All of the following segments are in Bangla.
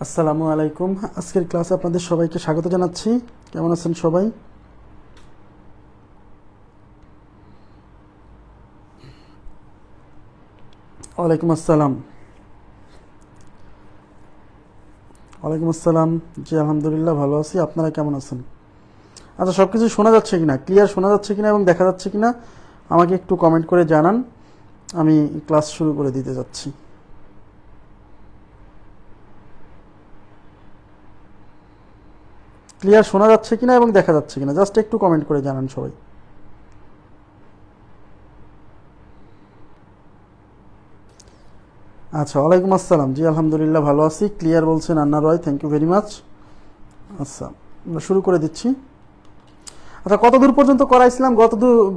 আসসালামু আলাইকুম। আজকের ক্লাসে আপনাদের সবাইকে স্বাগত জানাচ্ছি। কেমন আছেন সবাই? ওয়ালাইকুম আসসালাম। ওয়ালাইকুম আসসালাম। জি আলহামদুলিল্লাহ ভালো আছি। আপনারা কেমন আছেন? আচ্ছা, সব কিছু শোনা যাচ্ছে কিনা, ক্লিয়ার শোনা যাচ্ছে কিনা এবং দেখা যাচ্ছে কিনা আমাকে একটু কমেন্ট করে জানান। আমি ক্লাস শুরু করে দিতে যাচ্ছি। ক্লিয়ার শোনা যাচ্ছে কিনা এবং দেখা যাচ্ছে কিনা জাস্ট একটু কমেন্ট করে জানান সবাই। আচ্ছা, ওয়ালাইকুম আসসালাম। জি আলহামদুলিল্লাহ ভালো আছি। ক্লিয়ার বলছেন আন্না রয়, থ্যাংক ইউ ভেরি মাচ। আচ্ছা, আমরা শুরু করে দিচ্ছি। আচ্ছা, কত দূর পর্যন্ত করাইছিলাম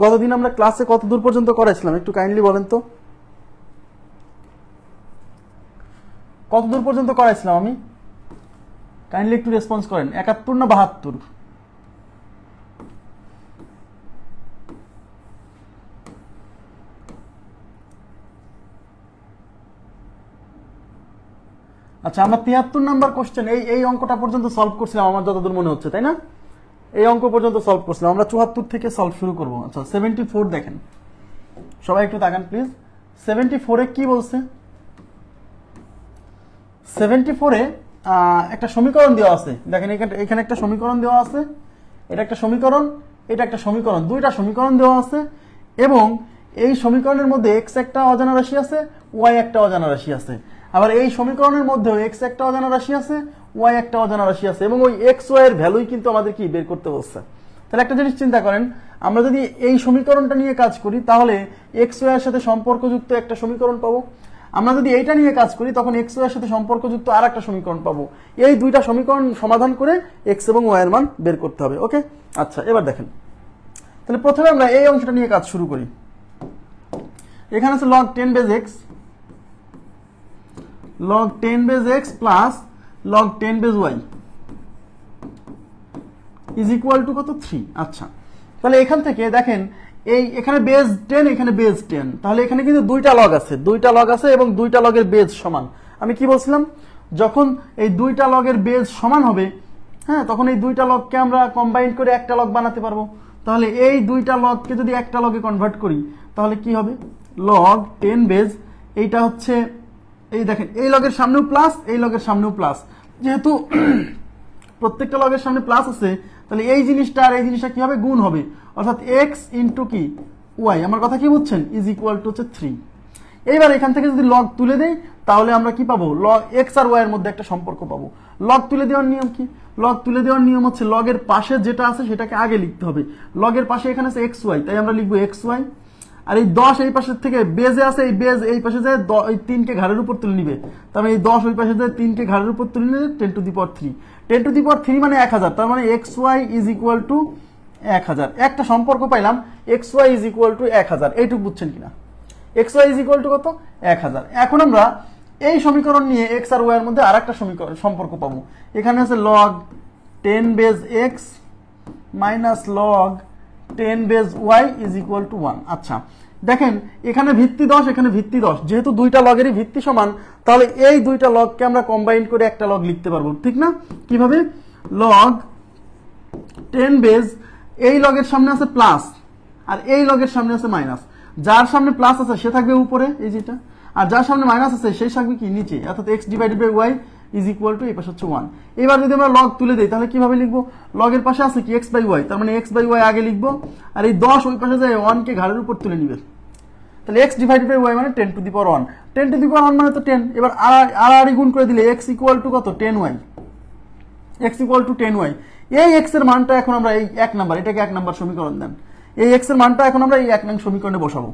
গতদিন আমরা ক্লাসে কত দূর পর্যন্ত করাইছিলাম একটু কাইন্ডলি বলেন তো। কত দূর পর্যন্ত করাইছিলাম আমি? কাইন্ডলি একটু রেসপন্স করেন। 71 না 72? আচ্ছা, আমরা 73 নাম্বার কোশ্চেন এই অঙ্কটা পর্যন্ত সলভ করছিলাম আমার যতদূর মনে হচ্ছে, তাই না? এই অঙ্ক পর্যন্ত সলভ করছিলাম। আমরা 74 থেকে সলভ শুরু করব। আচ্ছা, 74 দেখেন, সবাই একটু তাকান প্লিজ। 74-এ কি বলছে? 74-এ একটা সমীকরণ দেওয়া আছে। দেখেন এখানে একটা সমীকরণ দেওয়া আছে, এটা একটা সমীকরণ, এটা একটা সমীকরণ, দুইটা সমীকরণ দেওয়া আছে এবং এই সমীকরণের মধ্যে এক্স একটা অজানা রাশি আছে, ওয়াই একটা অজানা রাশি আছে। আবার এই সমীকরণের মধ্যেও এক্স একটা অজানা রাশি আছে, ওয়াই একটা অজানা রাশি আছে এবং ওই এক্স ওয়াই এর ভ্যালুই কিন্তু আমাদের কি বের করতে বলছে। তাহলে একটা জিনিস চিন্তা করেন, আমরা যদি এই সমীকরণটা নিয়ে কাজ করি তাহলে এক্স ওয়াই এর সাথে সম্পর্কযুক্ত একটা সমীকরণ পাবো। আমরা যদি এইটা নিয়ে কাজ করি তখন এক্স ওয়াই এর সাথে সম্পর্কযুক্ত আর একটা সমীকরণ পাবো। এই দুইটা সমীকরণ সমাধান করে এক্স এবং ওয়াই এর মান বের করতে হবে। ওকে, আচ্ছা এবার দেখেন, তাহলে প্রথমে আমরা এই অংশটা নিয়ে কাজ শুরু করি। এখানে আছে log 10 base x, log 10 base x plus log 10 base y is equal to কত? 3। আচ্ছা, তাহলে এখান থেকে দেখেন এখানে বেজ 10, এখানে বেজ 10, তাহলে এখানে কিন্তু দুইটা লগ আছে এবং দুইটা লগের বেজ সমান। আমি কি বলছিলাম, যখন এই দুইটা লগের বেজ সমান হবে, হ্যাঁ, তখন এই দুইটা লগকে আমরা কম্বাইন করে একটা লগ বানাতে পারবো। তাহলে এই দুইটা লগকে যদি একটা লগে কনভার্ট করি তাহলে কি হবে? log 10 বেজ, এইটা হচ্ছে এই দেখেন এই লগের সামনেও প্লাস, এই লগের সামনেও প্লাস, যেহেতু প্রত্যেকটা লগের সামনে প্লাস আছে তাহলে এই জিনিসটা আর এই জিনিসটা কি হবে? গুণ হবে, অর্থাৎ x ইন্টু কি ওয়াই, আমার কথা কি বুঝছেন, ইজ ইকুয়াল টু হচ্ছে 3। এইবার এখান থেকে যদি লগ তুলে দেই তাহলে আমরা কি পাবো? লগ এক্স আর ওয়াই এর মধ্যে একটা সম্পর্ক পাবো। লগ তুলে দেওয়ার নিয়ম কি? লগ তুলে দেওয়ার নিয়ম হচ্ছে লগের পাশে যেটা আছে সেটাকে আগে লিখতে হবে। লগের পাশে এখানে আছে এক্স ওয়াই, তাই আমরা লিখবো এক্স ওয়াই। আর এই 10 এই পাশের থেকে বেজে আছে, এই বেজ এই পাশে যায়, এই 3কে ঘাড়ের উপর তুলে নিবে, তার মানে এই 10 ওই পাশে যায়, 3কে ঘাড়ের উপর তুলে নিলে 10 to the power 3। 10 to the power 3 মানে 1000, তার মানে x y is equal to 1000। একটা সম্পর্ক পাইলাম, x y is equal to 1000। এইটুকু বুঝছেন কিনা? X y is equal to কত? 1000। এখন আমরা এই সমীকরণ নিয়ে এক্স আর ওয়াই এর মধ্যে আর একটা সমীকরণ সম্পর্ক পাবো। এখানে আছে log 10 base x minus log 10 base y is equal to 1। আচ্ছা, দেখেন এখানে ভিত্তি 10, এখানে ভিত্তি 10, যেহেতু দুইটা লগেরই ভিত্তি সমান তাহলে এই দুইটা লগকে আমরা কম্বাইন করে একটা লগ লিখতে পারবো, ঠিক না? কিভাবে? log 10 বেজ, এই লগের সামনে আছে প্লাস আর এই লগের সামনে আছে মাইনাস। যার সামনে প্লাস আছে সে থাকবে উপরে, এই যেটা, আর যার সামনে মাইনাস আছে সেই থাকবে কি নিচে, অর্থাৎ x divided by y is equal to এই পাশে হচ্ছে 1। এবার যদি আমরা লগ তুলে দেই তাহলে কিভাবে লিখবো? লগের পাশে আছে কি x বাই y, তার মানে x বাই y আগে লিখবো, আর এই 10 ওই পাশে যায় 1 কে ঘাড়ের উপর তুলে নিবে, তাহলে x ডিভাইডেড বাই y মানে 10 to the power 1। 10 to the power 1 মানে তো 10। এবার আর গুণ করে দিলে x ইকুয়াল টু কত? 10y। x equal two 10y। এই x এর মানটা এখন আমরা এই 1 নাম্বার, এটাকে 1 নাম্বার সমীকরণ দেন, এই x এর মানটা এখন আমরা এই 1 নং সমীকরণে বসাবো।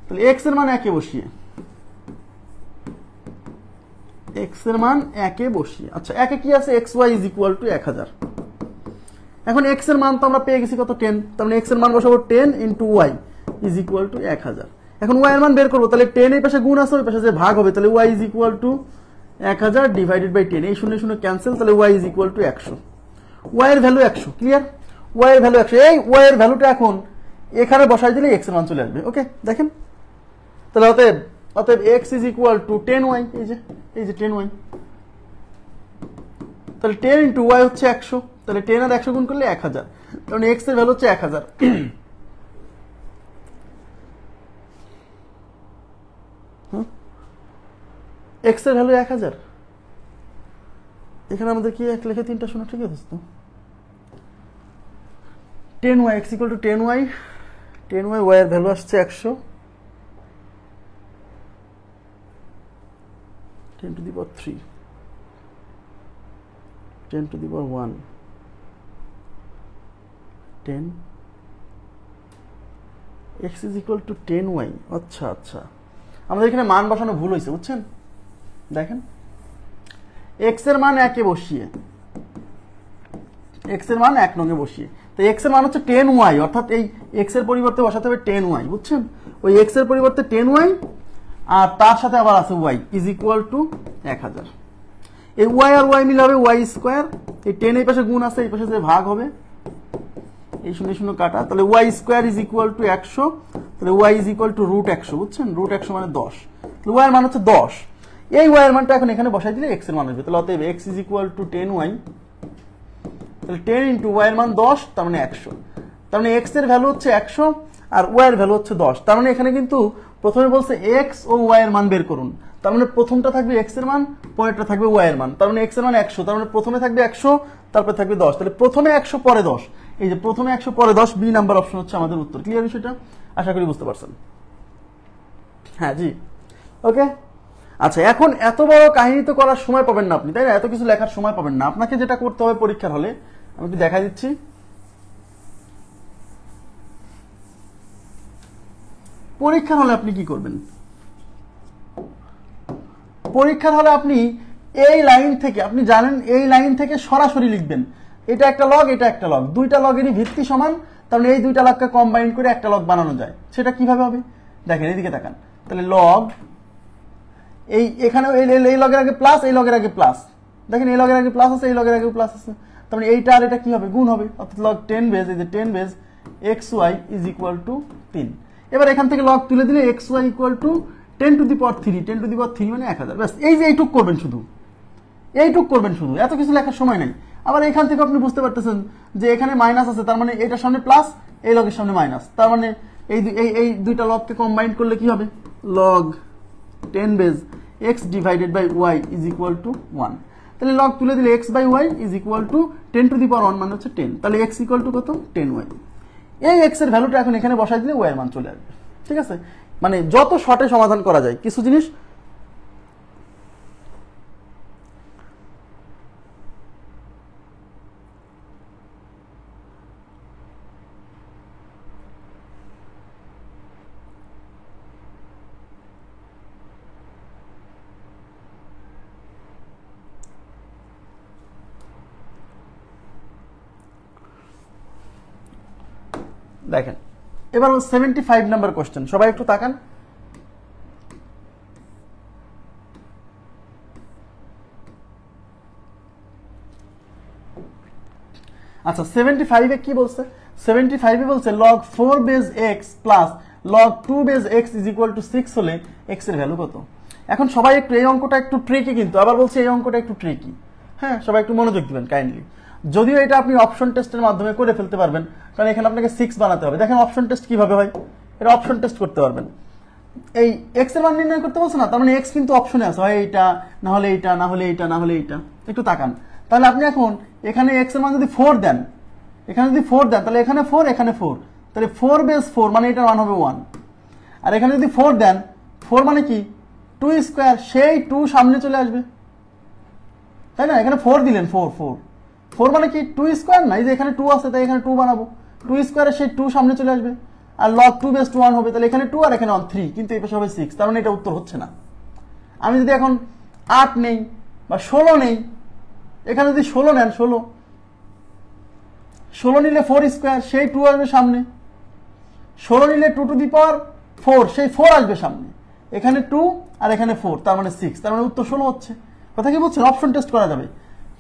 তাহলে x এর মান 1 এ বসিয়ে, x এর মান 1 এ বসিয়ে, আচ্ছা 1 এ কি আছে? xy is equal to 1000। এখন x এর মান তো আমরা পেয়ে গেছি কত? 10, তার মানে x এর মান বসাবো 10 into y is equal to 1000। এখন y এর মান বের করবো, তাহলে 10 এই পাশে গুণ আছে, ওই পাশে যে ভাগ হবে, তাহলে y is equal to 1000 divided by 10, এই শূন্য শূন্য ক্যান্সেল, তাহলে y is equal to 100। y এর ভ্যালু 100, ক্লিয়ার? y এর ভ্যালু 100। এই y এর ভ্যালুটা এখন এখানে বসাই দিলে x এর মান চলে আসবে। ওকে, দেখেন তাহলে অতএব x is equal two 10y, এই যে 10y। তাহলে 10 ইন্টু ওয়াই হচ্ছে 100, তাহলে 10 আর 100 গুণ করলে 1000, কারণ এক্স এর ভ্যালু হচ্ছে 1000। এক্স এর ভ্যালু 1000, এখানে আমাদের কি 1 লিখে 3টা শোনা ঠিক আছে তো। 10y x equal to 10y, 10y y এর ভ্যালু আসছে 100, 10 to the power 3, 10 to the power 1, 10 x is equal to 10y। আচ্ছা আচ্ছা, আমাদের এখানে মান বসানো ভুল হয়েছে বুঝছেন। দেখেন x এর মান 1 এ বসিয়ে, x এর মান 1 নং এ বসিয়ে, তো x এর মান হচ্ছে 10y, অর্থাৎ এই x এর পরিবর্তে বসাতে হবে 10y, বুঝছেন। ওই x এর পরিবর্তে 10y আর তার সাথে আবার আছে y ইজ ইকুয়াল টু 1000। এই y আর y মিলে হবে y স্কয়ার, এই 10 এই পাশে গুণ আছে, এই পাশে যে ভাগ হবে, এই 0 0 কাটা, তাহলে y square is equal to 100, তাহলে y is equal to root 100, বুঝছেন। রুট 100 মানে 10, তাহলে y এর মান হচ্ছে 10। এই y এর মানটা এখন এখানে বসাই দিলে x এর মান আসবে, তাহলে অতএব x is equal two 10y, তাহলে 10 ইন্টু y এর মান 10, তার মানে 100, তার মানে x এর ভ্যালু হচ্ছে 100 আর y এর ভ্যালু হচ্ছে 10। তার মানে এখানে কিন্তু প্রথমে বলছে x ও y এর মান বের করুন, তার মানে প্রথমটা থাকবে x এর মান, পরেরটা থাকবে y এর মান, তার মানে x এর মান 100, তার মানে প্রথমে থাকবে 100, তারপর থাকবে 10, তাহলে প্রথমে 100 পরে 10, এই যে প্রথমে 100 পরে 10, বি নাম্বার অপশন হচ্ছে আমাদের উত্তর। ক্লিয়ার বিষয়টা? আশা করি বুঝতে পারছেন। হ্যাঁ জি, ওকে। আচ্ছা, এখন এত বড় কাহিনী তো করার সময় পাবেন না আপনি, তাই না? এত কিছু লেখার সময় পাবেন না। আপনাকে যেটা করতে হবে পরীক্ষার হলে, আমি একটু দেখা দিচ্ছি। পরীক্ষার হলে আপনি কি করবেন? পরীক্ষার হলে আপনি এই লাইন থেকে, আপনি জানেন এই লাইন থেকে সরাসরি লিখবেন, এটা একটা লগ, এটা একটা লগ, দুইটা লগেরই ভিত্তি সমান, তাহলে এই দুইটা লগকে কম্বাইন করে একটা লগ বানানো যায়। সেটা কিভাবে হবে দেখেন, এদিকে তাকান। তাহলে লগ, এই এখানে এই লগের আগে প্লাস, এই লগের আগে প্লাস, দেখেন এই লগের আগে প্লাস আছে, এই লগের আগে প্লাস আছে, তার মানে এইটা আর এটা কি হবে? গুণ হবে, অর্থাৎ লগ 10 বেজ, এই যে 10 base xy is equal to 3। এবার এখান থেকে লগ তুলে দিলে xy equal to 10 to the power 3, 10 to the power 3 মানে 1000। ব্যাস, এই যে এইটুক করবেন, শুধু এইটুক করবেন, শুধু এত কিছু লেখার সময় নাই। আবার এখান থেকে আপনি বুঝতে পারতেছেন যে এখানে মাইনাস আছে, তার মানে এটার সামনে প্লাস, এই লগের সামনে মাইনাস, তার মানে এই দুইটা লগকে কম্বাইন করলে কি হবে? Log 10 base x divided by y is equal to 1। তাহলে লগ তুলে দিলে x by y is equal to 10 to the power 1 মানে হচ্ছে 10, তাহলে x ইকুয়াল টু কত? 10y। এই x এর ভ্যালুটা এখন এখানে বসাই দিলে y এর মান চলে আসবে। ঠিক আছে, মানে যত শর্টে সমাধান করা যায় কিছু জিনিস। দেখেন এবার 75 নাম্বার কোশ্চেন, সবাই একটু তাকান। আচ্ছা, 75 এ কি বলছে? 75 এ বলছে log 4 base x plus log 2 base x is equal to 6 হলে x এর ভ্যালু কত? এখন সবাই একটু, এই অঙ্কটা একটু ট্রিকি, কিন্তু আবার বলছে এই অঙ্কটা একটু ট্রিকি। হ্যাঁ, সবাই একটু মনোযোগ দিবেন কাইন্ডলি। যদিও এটা আপনি অপশন টেস্টের মাধ্যমে করে ফেলতে পারবেন, কারণ এখানে আপনাকে 6 বানাতে হবে। দেখেন অপশন টেস্ট কিভাবে হয়, এটা অপশন টেস্ট করতে পারবেন। এই x এর মান নির্ণয় করতে বলছে না, তার মানে x কিন্তু অপশনে আছে, হয় এইটা, না হলে এইটা, না হলে এইটা, না হলে এইটা। একটু তাকান, তাহলে আপনি এখন এখানে x এর মান যদি 4 দেন, এখানে যদি 4 দেন, তাহলে এখানে 4, এখানে 4, তাহলে 4 বেস 4 মানে এটার মান হবে 1। আর এখানে যদি 4 দেন, 4 মানে কি? 2 স্কয়ার, সেই 2 সামনে চলে আসবে, তাই না? এখানে 4 দিলেন, 4 মানে কি? 2 স্কয়ার না, এই যে এখানে 2 আছে, তাই এখানে 2 বানাবো, 2 স্কয়ারে সেই 2 সামনে চলে আসবে, আর log 2 বেস 1 হবে, তাহলে এখানে 2 আর এখানে 1, 3, কিন্তু এই পাশে হবে 6, তার মানে এটা উত্তর হচ্ছে না। আমি যদি এখন 8 নেই বা 16 নেই, এখানে যদি 16 নেন, 16 নিলে 4 স্কয়ার, সেই 2 আসবে সামনে, 16 নিলে 2 টু দি পাওয়ার 4, সেই 4 আসবে সামনে, এখানে 2 আর এখানে 4, তার মানে 6, তার মানে উত্তর 16 হচ্ছে। কথা কি বলছেন? অপশন টেস্ট করা যাবে,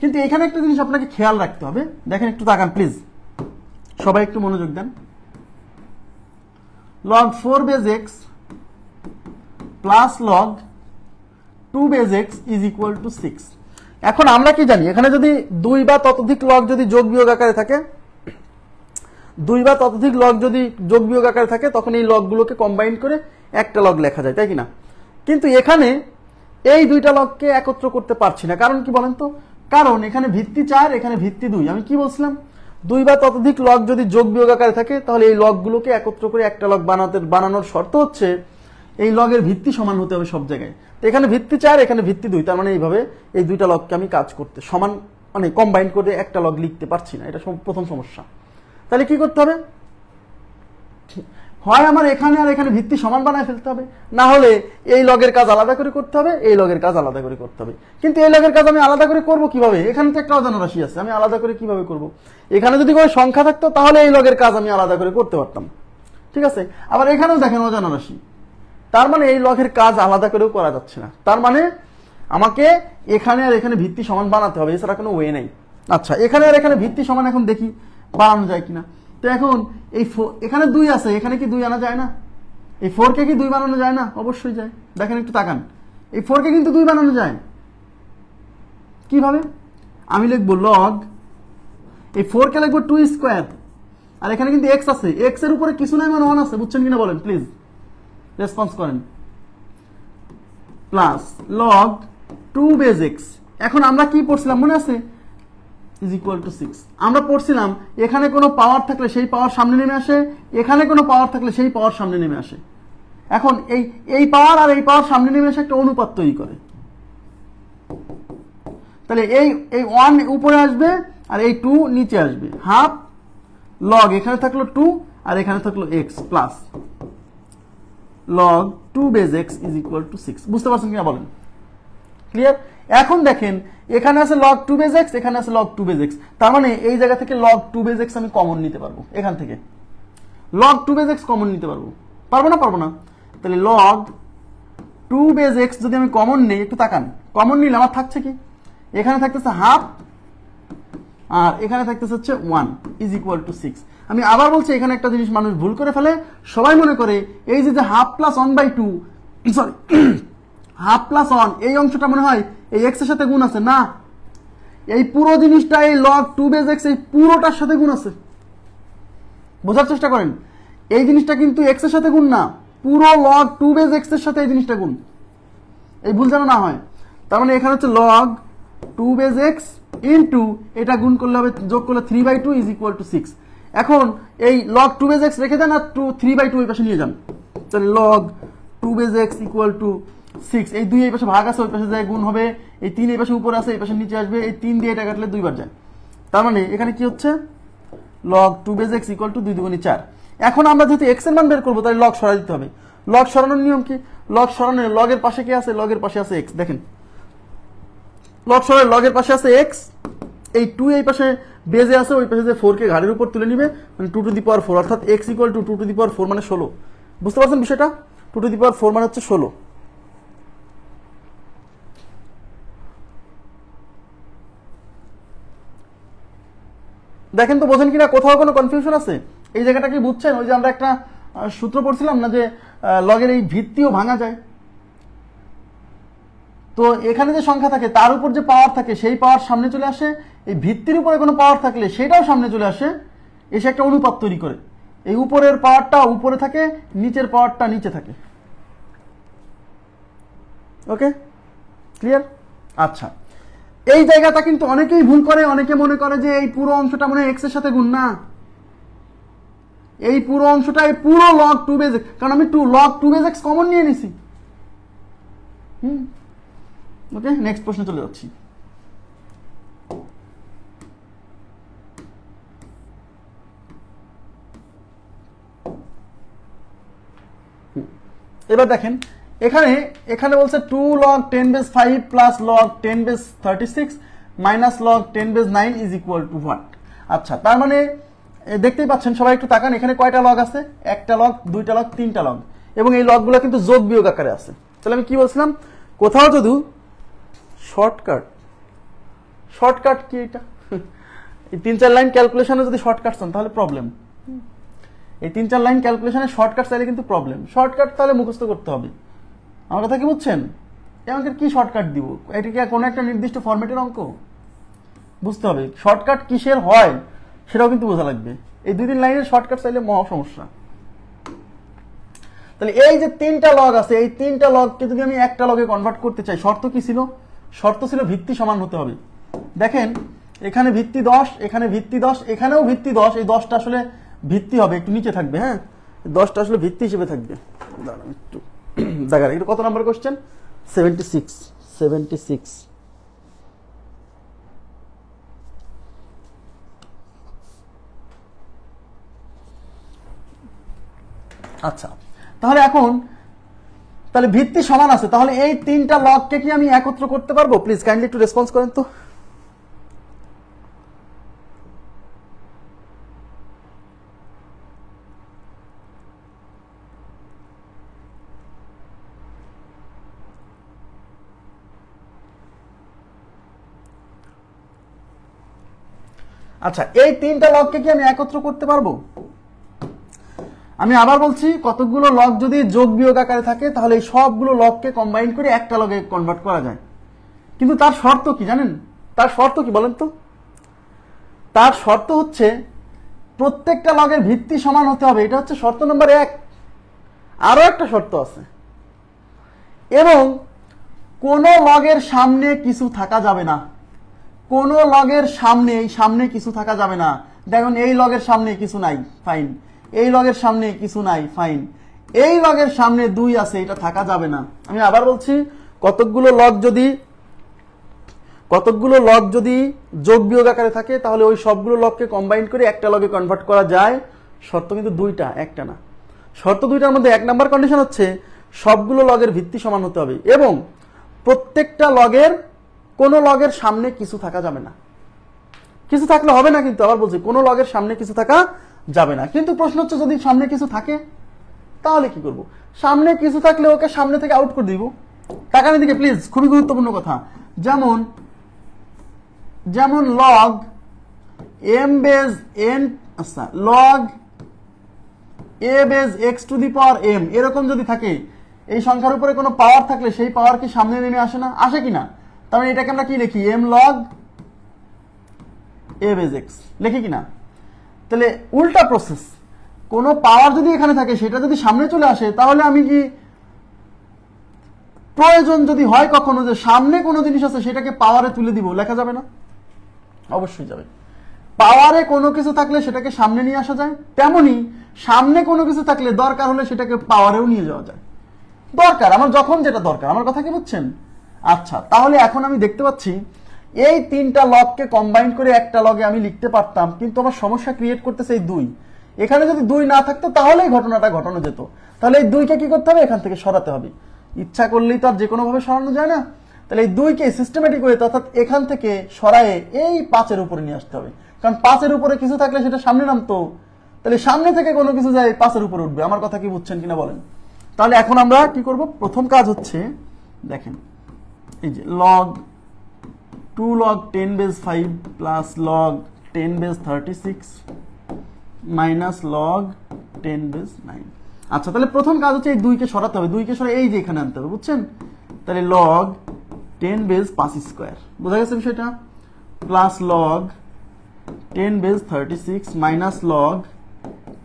কিন্তু এখানে একটা জিনিস আপনাকে খেয়াল রাখতে হবে। দেখেন একটু তাকান প্লিজ, সবাই একটু মনোযোগ দেন। log 4 base x plus log 2 base x is equal to 6। এখন আমরা কি জানি, এখানে যদি 2 বা ততোধিক লগ যদি যোগ বিয়োগ আকারে থাকে, 2 বা ততোধিক লগ যদি যোগ বিয়োগ আকারে থাকে, তখন এই লগগুলোকে কম্বাইন করে একটা লগ লেখা যায়, তাই কিনা? কিন্তু এখানে এই দুইটা লগকে একত্র করতে পারছি না, কারণ কি বলেন তো? কারণ এখানে ভিত্তি 4, এখানে ভিত্তি 2। আমি কি বলছিলাম, 2 বা ততোধিক লগ যদি যোগ বিয়োগ আকারে থাকে, তাহলে এই লগগুলোকে একত্র করে একটা লগ বানানোর শর্ত হচ্ছে এই লগের ভিত্তি সমান হতে হবে সব জায়গায়। তো এখানে ভিত্তি 4, এখানে ভিত্তি 2, তার মানে এইভাবে এই দুইটা লগকে আমি কাজ করতে সমান মানে কম্বাইন করে একটা লগ লিখতে পারছি না, এটা প্রথম সমস্যা। তাহলে কি করতে হবে? হয় আমার এখানে আর এখানে ভিত্তি সমান বানায় ফেলতে হবে, না হলে এই লগের কাজ আলাদা করে করতে হবে, এই লগের কাজ আলাদা করে করতে হবে। কিন্তু এই লগের কাজ আমি আলাদা করে করব কিভাবে? এখানে তো একটা অজানা রাশি আছে, আমি আলাদা করে কিভাবে করব? এখানে যদি কোনো সংখ্যা থাকতো তাহলে এই লগের কাজ আমি আলাদা করে করতে পারতাম, ঠিক আছে? আবার এখানেও দেখেন অজানা রাশি, তার মানে এই লগের কাজ আলাদা করেও করা যাচ্ছে না, তার মানে আমাকে এখানে আর এখানে ভিত্তি সমান বানাতে হবে, এছাড়া কোনো ওয়ে নেই। আচ্ছা, এখানে আর এখানে ভিত্তি সমান এখন দেখি বানানো যায় কিনা। তো এখন এই এখানে 2 আছে, এখানে কি 2 আনা যায় না? এই 4 কে কি 2 বানানো যায় না? অবশ্যই যায়। দেখেন একটু তাকান, এই 4 কে কিন্তু 2 বানানো যায়। কিভাবে? আমি লিখবো লগ, এই 4 কে লিখবো 2 স্কয়ার, আর এখানে কিন্তু x আছে, x এর উপরে কিছু নাই মানে 1 আছে, বুঝছেন কিনা বলেন প্লিজ, রেসপন্স করেন। Plus log 2 base x। এখন আমরা কি পড়ছিলাম মনে আছে? Is equal to 6। আমরা পড়ছিলাম এখানে কোনো পাওয়ার থাকলে সেই পাওয়ার সামনে নেমে আসে, এখানে কোনো পাওয়ার থাকলে সেই পাওয়ার সামনে নেমে আসে। এখন এই পাওয়ার আর এই পাওয়ার সামনে নেমে আসে একটা অনুপাত তৈরি করে। তাহলে এই 1 উপরে আসবে আর এই 2 নিচে আসবে, হাফ লগ এখানে থাকলো 2 আর এখানে থাকলো x plus log 2 base x is equal to 6। বুঝতে পারছেন কিনা বলেন? ক্লিয়ার? এখন দেখেন এখানে আছে log 2 বেজ x, এখানে আছে log 2 বেজ x, তার মানে এই জায়গা থেকে log 2 বেজ x আমি কমন নিতে পারবো, এখান থেকে log 2 বেজ x কমন নিতে পারবো। পারবো না? পারবো না। তাহলে log 2 বেজ x যদি আমি কমন নেই, একটু তাকান, কমন নিলে আমার থাকছে কি? এখানে থাকতেছে হাফ আর এখানে থাকতেছে হচ্ছে 1 ইজ ইকুয়াল টু 6। আমি আবার বলছি, এখানে একটা জিনিস মানুষ ভুল করে ফেলে, সবাই মনে করে এই যে half plus 1/2, sorry half plus 1, এই অংশটা মনে হয় এই x এর সাথে গুণ আছে। না, এই পুরো জিনিসটা এই log 2 বেজ x এই পুরোটার সাথে গুণ আছে। বোঝার চেষ্টা করেন, এই জিনিসটা কিন্তু x এর সাথে গুণ না, পুরো log 2 বেজ x এর সাথে এই জিনিসটা গুণ, এই ভুল যেন না হয়। তার মানে এখানে হচ্ছে log 2 বেজ x ইনটু এটা গুণ করলে হবে, যোগ করলে 3/2 ইজ ইকুয়াল টু 6। এখন এই log 2 বেজ x রেখে দেন আর 3/2 এই পাশে নিয়ে যান, তাহলে log 2 base x equal to 6। এই 2 এই পাশে ভাগ আছে, ওই পাশে যায় গুণ হবে, এই 3 এই পাশে উপরে আছে, এই পাশে নিচে আসবে, এই 3 দিয়ে এটা কাটলে 2 বার যায়। তার মানে এখানে কি হচ্ছে? log 2 base x equal to 2 দুগুণে 4। এখন আমরা যেহেতু x এর মান বের করবো, তাহলে log সরাই দিতে হবে। log সরানোর নিয়ম কি? log সরানো, log এর পাশে কি আছে? log এর পাশে আছে x। দেখেন log সরাই, log এর পাশে আছে x, এই 2 এই পাশে বেজে আছে, ওই পাশে যে 4 কে ঘাড়ের উপর তুলে নিবে, মানে 2 টু দি পাওয়ার 4, অর্থাৎ x equal to 2 to the power 4 মানে 16। বুঝতে পারছেন বিষয়টা? 2 টু দি পাওয়ার 4 মানে হচ্ছে 16। দেখেন তো বোঝেন কিনা, কোথাও কোনো কনফিউশন আছে? এই জায়গাটা কি বুঝছেন? ওই যে আমরা একটা সূত্র পড়ছিলাম না যে লগের এই ভিত্তিও ভাঙা যায়। তো এখানে যে সংখ্যা থাকে তার উপর যে পাওয়ার থাকে সেই পাওয়ার সামনে চলে আসে, এই ভিত্তির উপরে কোনো পাওয়ার থাকলে সেটাও সামনে চলে আসে, এসে একটা অনুপাত তৈরি করে। এই উপরের পাওয়ারটা উপরে থাকে, নিচের পাওয়ারটা নিচে থাকে। ওকে, ক্লিয়ার? আচ্ছা, এই জায়গাটা কিন্তু অনেকেই ভুল করে, অনেকে মনে করে যে এই পুরো অংশটা মনে হয় x এর সাথে গুণ। না, এই পুরো অংশটা এই পুরো log 2 বেজ x, কারণ আমি log 2 বেজ x কমন নিয়ে নিছি। ওকে, নেক্সট প্রশ্ন চলে যাচ্ছি। এবার দেখেন এখানে বলছে 2 log 10 base 5 plus log 10 base 36 minus log 10 base 9 is equal to what? আচ্ছা, তার মানে দেখতেই পাচ্ছেন, সবাই একটু তাকান, এখানে কয়টা লগ আছে? একটা লগ, দুইটা লগ, তিনটা লগ, এবং এই লগগুলো কিন্তু যোগ বিয়োগ আকারে আছে। তাহলে আমি কি বলছিলাম, কোথাও যদি শর্টকাট কি এটা? এই 3-4 লাইন ক্যালকুলেশনে যদি শর্টকাট চান তাহলে প্রবলেম। এই 3-4 লাইন ক্যালকুলেশনে শর্টকাট চাইলে কিন্তু প্রবলেম। শর্টকাট তাহলে মুখস্থ করতে হবে। আমার কথা কি বুঝছেন? এই অঙ্কের কি শর্টকাট দিব? এটা কি কোনো একটা নির্দিষ্ট ফরম্যাটের অঙ্ক? বুঝতে হবে শর্টকাট কিসের হয় সেটাও কিন্তু বোঝা লাগবে। এই 2-3 লাইনের শর্টকাট চাইলে মহা সমস্যা। তাহলে এই যে 3টা লগ আছে, এই 3টা লগকে যদি আমি একটা লগে কনভার্ট করতে চাই, শর্ত কি ছিল? শর্ত ছিল ভিত্তি সমান হতে হবে। দেখেন এখানে ভিত্তি 10, এখানে ভিত্তি 10, এখানেও ভিত্তি 10। এই 10টা আসলে ভিত্তি হবে, একটু নিচে থাকবে। হ্যাঁ, 10টা আসলে ভিত্তি হিসেবে থাকবে। দাঁড়ান একটু দেখা, এটা কত নাম্বার কোশ্চেন? 76। আচ্ছা, তাহলে এখন তাহলে ভিত্তি সমান আছে, তাহলে এই 3টা লগকে কি আমি একত্র করতে পারবো? প্লিজ কাইন্ডলি একটু রেসপন্স করেন তো। আচ্ছা, এই 3টা লগকে কি আমি একত্র করতে পারবো? আমি আবার বলছি, কতগুলো লগ যদি যোগ বিয়োগ আকারে থাকে তাহলে এই সবগুলো লগকে কম্বাইন করে একটা লগে কনভার্ট করা যায়। কিন্তু তার শর্ত কি জানেন? তার শর্ত কি বলেন তো? তার শর্ত হচ্ছে প্রত্যেকটা লগের ভিত্তি সমান হতে হবে। এটা হচ্ছে শর্ত নম্বর 1। আরো একটা শর্ত আছে, এবং কোন লগের সামনে কিছু থাকা যাবে না। কোন লগের সামনে কিছু থাকা যাবে না। দেখুন এই লগের সামনে কিছু নাই, ফাইন। এই লগের সামনে কিছু নাই, ফাইন। এই লগের সামনে 2 আছে, এটা থাকা যাবে না। আমি আবার বলছি, কতগুলো লগ যদি যোগ বিয়োগ আকারে থাকে তাহলে ওই সবগুলো লগকে কম্বাইন করে একটা লগে কনভার্ট করা যায়। শর্ত কিন্তু 2টা, একটা না। শর্ত 2টার মধ্যে 1 নাম্বার কন্ডিশন হচ্ছে সবগুলো লগের ভিত্তি সমান হতে হবে, এবং প্রত্যেকটা লগের কোন লগের সামনে কিছু থাকা যাবে না। কিছু থাকলে হবে না, কিন্তু আবার বলছি কোন লগের সামনে কিছু থাকা যাবে না। কিন্তু প্রশ্ন হচ্ছে যদি সামনে কিছু থাকে তাহলে কি করব? সামনে কিছু থাকলে ওকে সামনে থেকে আউট করে দিব। তাকানোর দিকে প্লিজ, খুবই গুরুত্বপূর্ণ কথা। যেমন লগ m বেজ n, আচ্ছা log a base x to the power m, এরকম যদি থাকে, এই সংখ্যার উপরে কোনো পাওয়ার থাকলে সেই পাওয়ার কি সামনে নেমে আসে না? আসে কিনা? তার মানে এটাকে আমরা কি লিখি? m log a base x লিখি কিনা? তাহলে উল্টা প্রসেস, কোনো পাওয়ার যদি এখানে থাকে সেটা যদি সামনে চলে আসে, তাহলে আমি কি প্রয়োজন যদি হয় কখনো যে সামনে কোনো জিনিস আছে সেটাকে পাওয়ারে তুলে দিব, লেখা যাবে না? অবশ্যই যাবে। পাওয়ারে কোনো কিছু থাকলে সেটাকে সামনে নিয়ে আসা যায়, তেমনি সামনে কোনো কিছু থাকলে দরকার হলে সেটাকে পাওয়ারেও নিয়ে যাওয়া যায়। দরকার আমার যখন যেটা দরকার, আমার কথা কি বুঝছেন? আচ্ছা, তাহলে এখন আমি দেখতে পাচ্ছি এই 3টা লগকে কম্বাইন করে একটা লগে আমি লিখতে পারতাম, কিন্তু আমার সমস্যা ক্রিয়েট করতেছে এই 2। এখানে যদি 2 না থাকতো তাহলে এই ঘটনাটা ঘটানো যেত। তাহলে এই 2কে কি করতে হবে? এখান থেকে সরাতে হবে। ইচ্ছা করলেই তো আর যে কোনো ভাবে সরানো যায় না। তাহলে এই 2কে সিস্টেমেটিক ওয়েতে, অর্থাৎ এখান থেকে সরায়ে এই 5-এর উপরে নিয়ে আসতে হবে। কারণ 5-এর উপরে কিছু থাকলে সেটা সামনে নামতো, তাহলে সামনে থেকে কোনো কিছু যায় 5-এর উপরে উঠবে। আমার কথা কি বুঝছেন কিনা বলেন? তাহলে এখন আমরা কি করব? প্রথম কাজ হচ্ছে, দেখেন এই যে log 2 log 10 base 5 plus log 10 base 36 minus log 10 base 9। আচ্ছা, তাহলে প্রথম কাজ হচ্ছে এই 2কে সরাতে হবে। 2কে সরে এই যে এখানে আনতে হবে, বুঝছেন? তাহলে log 10 base 5 স্কয়ার, বোঝা গেছে বিষয়টা? Plus log 10 base 36 minus log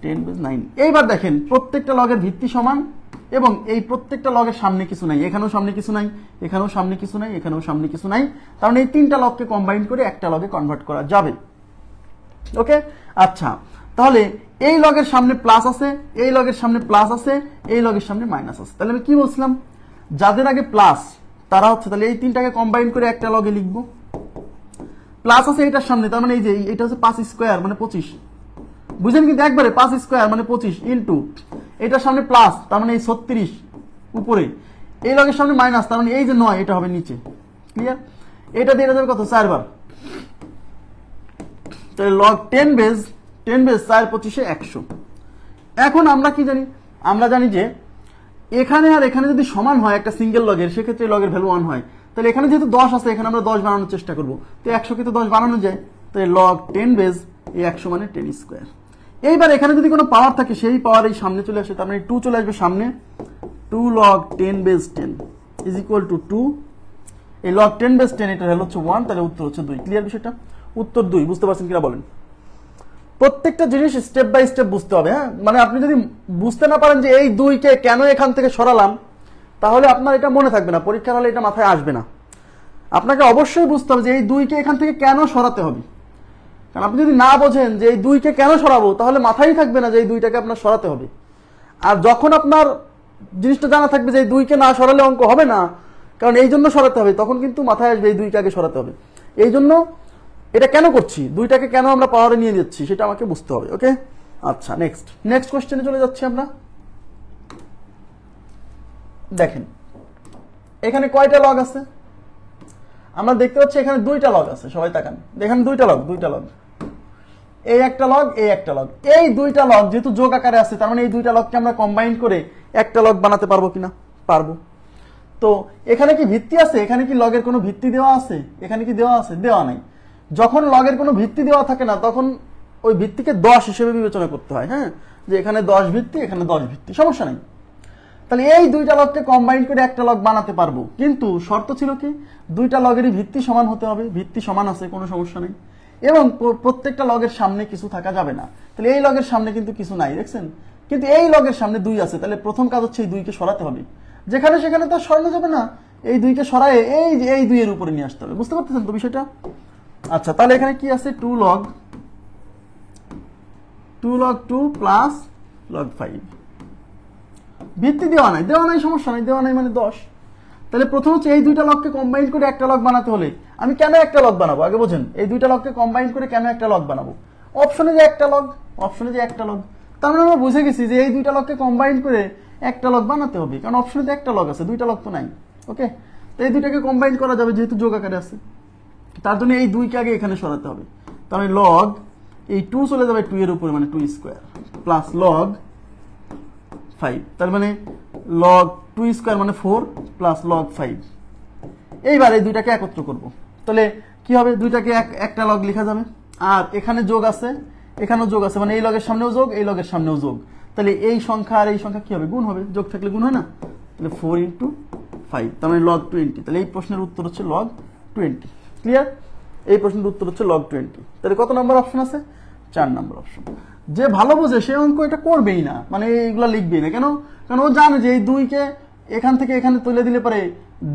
10 base 9। এইবার দেখেন প্রত্যেকটা লগের ভিত্তি সমান, এবং এই প্রত্যেকটা লগের সামনে কিছু নাই, এখানেও সামনে কিছু নাই, এখানেও সামনে কিছু নাই, এখানেও সামনে কিছু নাই। কারণ এই 3টা লগকে কম্বাইন করে একটা লগে কনভার্ট করা যাবে। ওকে, আচ্ছা, তাহলে এই লগের সামনে প্লাস আছে, এই লগের সামনে প্লাস আছে, এই লগের সামনে মাইনাস আছে। তাহলে আমি কি বলছিলাম? যাদের আগে প্লাস তারা হচ্ছে, তাহলে এই 3টাকে কম্বাইন করে একটা লগে লিখব। প্লাস আছে এটার সামনে, তার মানে এই যে এটা হচ্ছে 5 স্কয়ার মানে 25, বুঝেন? কিন্তু একবারে 5 স্কয়ার মানে 25 ইন্টু এটার সামনে প্লাস, তার মানে এই 36 উপরে, এই লগের সামনে মাইনাস, তার মানে এই যে 9 এটা হবে নিচে। ক্লিয়ার? এটা দিয়ে যাবে কত? 4 বার। তাহলে log 10 বেজ 4 25 100। এখন আমরা কি জানি? আমরা জানি যে এখানে আর এখানে যদি সমান হয় একটা সিঙ্গেল লগের, সেক্ষেত্রে লগের ভ্যালু 1 হয়। তাহলে এখানে যেহেতু 10 আছে, এখানে আমরা 10 বানানোর চেষ্টা করব। তো 100 কে তো 10 বানানো যায়, তাহলে log 10 বেজ এই 100 মানে 10 স্কয়ার। এইবার এখানে যদি কোনো পাওয়ার থাকে সেই পাওয়ার এই সামনে চলে আসে, তার মানে 2 চলে আসবে সামনে, 2 log 10 base 10। Is equal to 2, এই লগ 10 বেস 10 এটা হচ্ছে 1, তাহলে উত্তর হচ্ছে 2। ক্লিয়ার বিষয়টা? উত্তর 2। বুঝতে পারছেন কিনা বলেন? প্রত্যেকটা জিনিস স্টেপ বাই স্টেপ বুঝতে হবে। হ্যাঁ, মানে আপনি যদি বুঝতে না পারেন যে এই 2 কে কেন এখান থেকে সরালাম, তাহলে আপনার এটা মনে থাকবে না, পরীক্ষার হলে এটা মাথায় আসবে না। আপনাকে অবশ্যই বুঝতে হবে যে এই 2 কে এখান থেকে কেন সরাতে হবে। কারণ আপনি যদি না বোঝেন যে এই 2 কে কেন সরাবো, তাহলে মাথায় থাকবে না যে এই 2টাকে আপনার সরাতে হবে। আর যখন আপনার জিনিসটা জানা থাকবে যে এই 2 কে না সরালে অঙ্ক হবে না, কারণ এই জন্য সরাতে হবে, তখন কিন্তু মাথায় আসবে এই 2 কে আগে সরাতে হবে। এই জন্য এটা কেন করছি, 2টাকে কেন আমরা পাওয়ারে নিয়ে যাচ্ছি, সেটা আমাকে বুঝতে হবে। ওকে, আচ্ছা, নেক্সট কোশ্চেনে চলে যাচ্ছি আমরা। দেখেন এখানে কয়টা লগ আছে? আমরা দেখতে পাচ্ছি এখানে 2টা লগ আছে। সবাই তাকান, দেখেন 2টা লগ, এই একটা লগ, এই একটা লগ। এই 2টা লগ যেহেতু যোগ আকারে আছে, তার মানে এই 2টা লগকে আমরা কম্বাইন করে একটা লগ বানাতে পারবো কিনা? পারবো। তো এখানে কি ভিত্তি আছে? এখানে কি লগের কোনো ভিত্তি দেওয়া আছে? এখানে কি দেওয়া আছে? দেওয়া নাই। যখন লগের কোনো ভিত্তি দেওয়া থাকে না, তখন ওই ভিত্তিকে 10 হিসেবে বিবেচনা করতে হয়। হ্যাঁ, যে এখানে 10 ভিত্তি, এখানে 10 ভিত্তি, সমস্যা নেই। তাহলে এই 2টা লগকে কম্বাইন করে একটা লগ বানাতে পারবো, কিন্তু শর্ত ছিল কি 2টা লগেরই ভিত্তি সমান হতে হবে। ভিত্তি সমান আছে, কোনো সমস্যা নেই। এবং প্রত্যেকটা লগের সামনে কিছু থাকা যাবে না। তাহলে এই লগের সামনে কিন্তু কিছু নাই, দেখছেন? কিন্তু এই লগের সামনে 2 আছে, তাহলে প্রথম কাজ হচ্ছে এই 2কে সরাতে হবে। যেখানে সেখানে তো সরানো যাবে না, এই 2কে সরায়ে এই 2 এর উপরে নিয়ে আসতে হবে। বুঝতে পারতেছেন তো বিষয়টা? আচ্ছা, তাহলে এখানে কি আছে? 2 log 2 প্লাস log 5। ভিত্তি দেওয়া নাই, সমস্যা নাই, দেওয়া নাই মানে 10। তাহলে প্রথম হচ্ছে এই 2টা লগকে কম্বাইন করে একটা লগ বানাতে হলে আমি কেন একটা লগ বানাবো আগে বোঝেন। এই 2টা লগকে কম্বাইন করে কেন একটা লগ বানাবো? অপশনে যে একটা লগ, তার মানে আমরা বুঝে গেছি যে এই 2টা লগকে কম্বাইন করে একটা লগ বানাতে হবে, কারণ অপশনে তো একটা লগ আছে, 2টা লগ তো নাই। ওকে, তো এই 2টাকে কম্বাইন করা যাবে যেহেতু যোগ আকারে আছে। তার জন্য এই 2কে আগে এখানে সরাতে হবে। তাহলে লগ এই 2 চলে যাবে 2 এর উপরে, মানে 2 স্কয়ার প্লাস লগ 5, তার মানে লগ 2 স্কয়ার মানে 4 প্লাস লগ 5। এইবার এই 2টাকে একত্র করব, তাহলে কি হবে? 2টাকে একটা লগ লেখা যাবে। আর এখানে যোগ আছে, এখানেও যোগ আছে, মানে এই লগের সামনেও যোগ, এই লগের সামনেও যোগ। তাহলে এই সংখ্যা আর এই সংখ্যা কি হবে? গুণ হবে। যোগ থাকলে গুণ হয় না? তাহলে 4 × 5, তার মানে লগ 20। তাহলে এই প্রশ্নের উত্তর হচ্ছে লগ 20। ক্লিয়ার? এই প্রশ্নের উত্তর হচ্ছে লগ 20। তাহলে কত নম্বর অপশন আছে? 4 নম্বর অপশন। যে ভালো বোঝে সে অঙ্ক এটা করবেই না, মানে এইগুলা লিখবেই না। কেন? কারণ ও জানে যে এই 2কে এখান থেকে এখানে তুলে দিলে পরে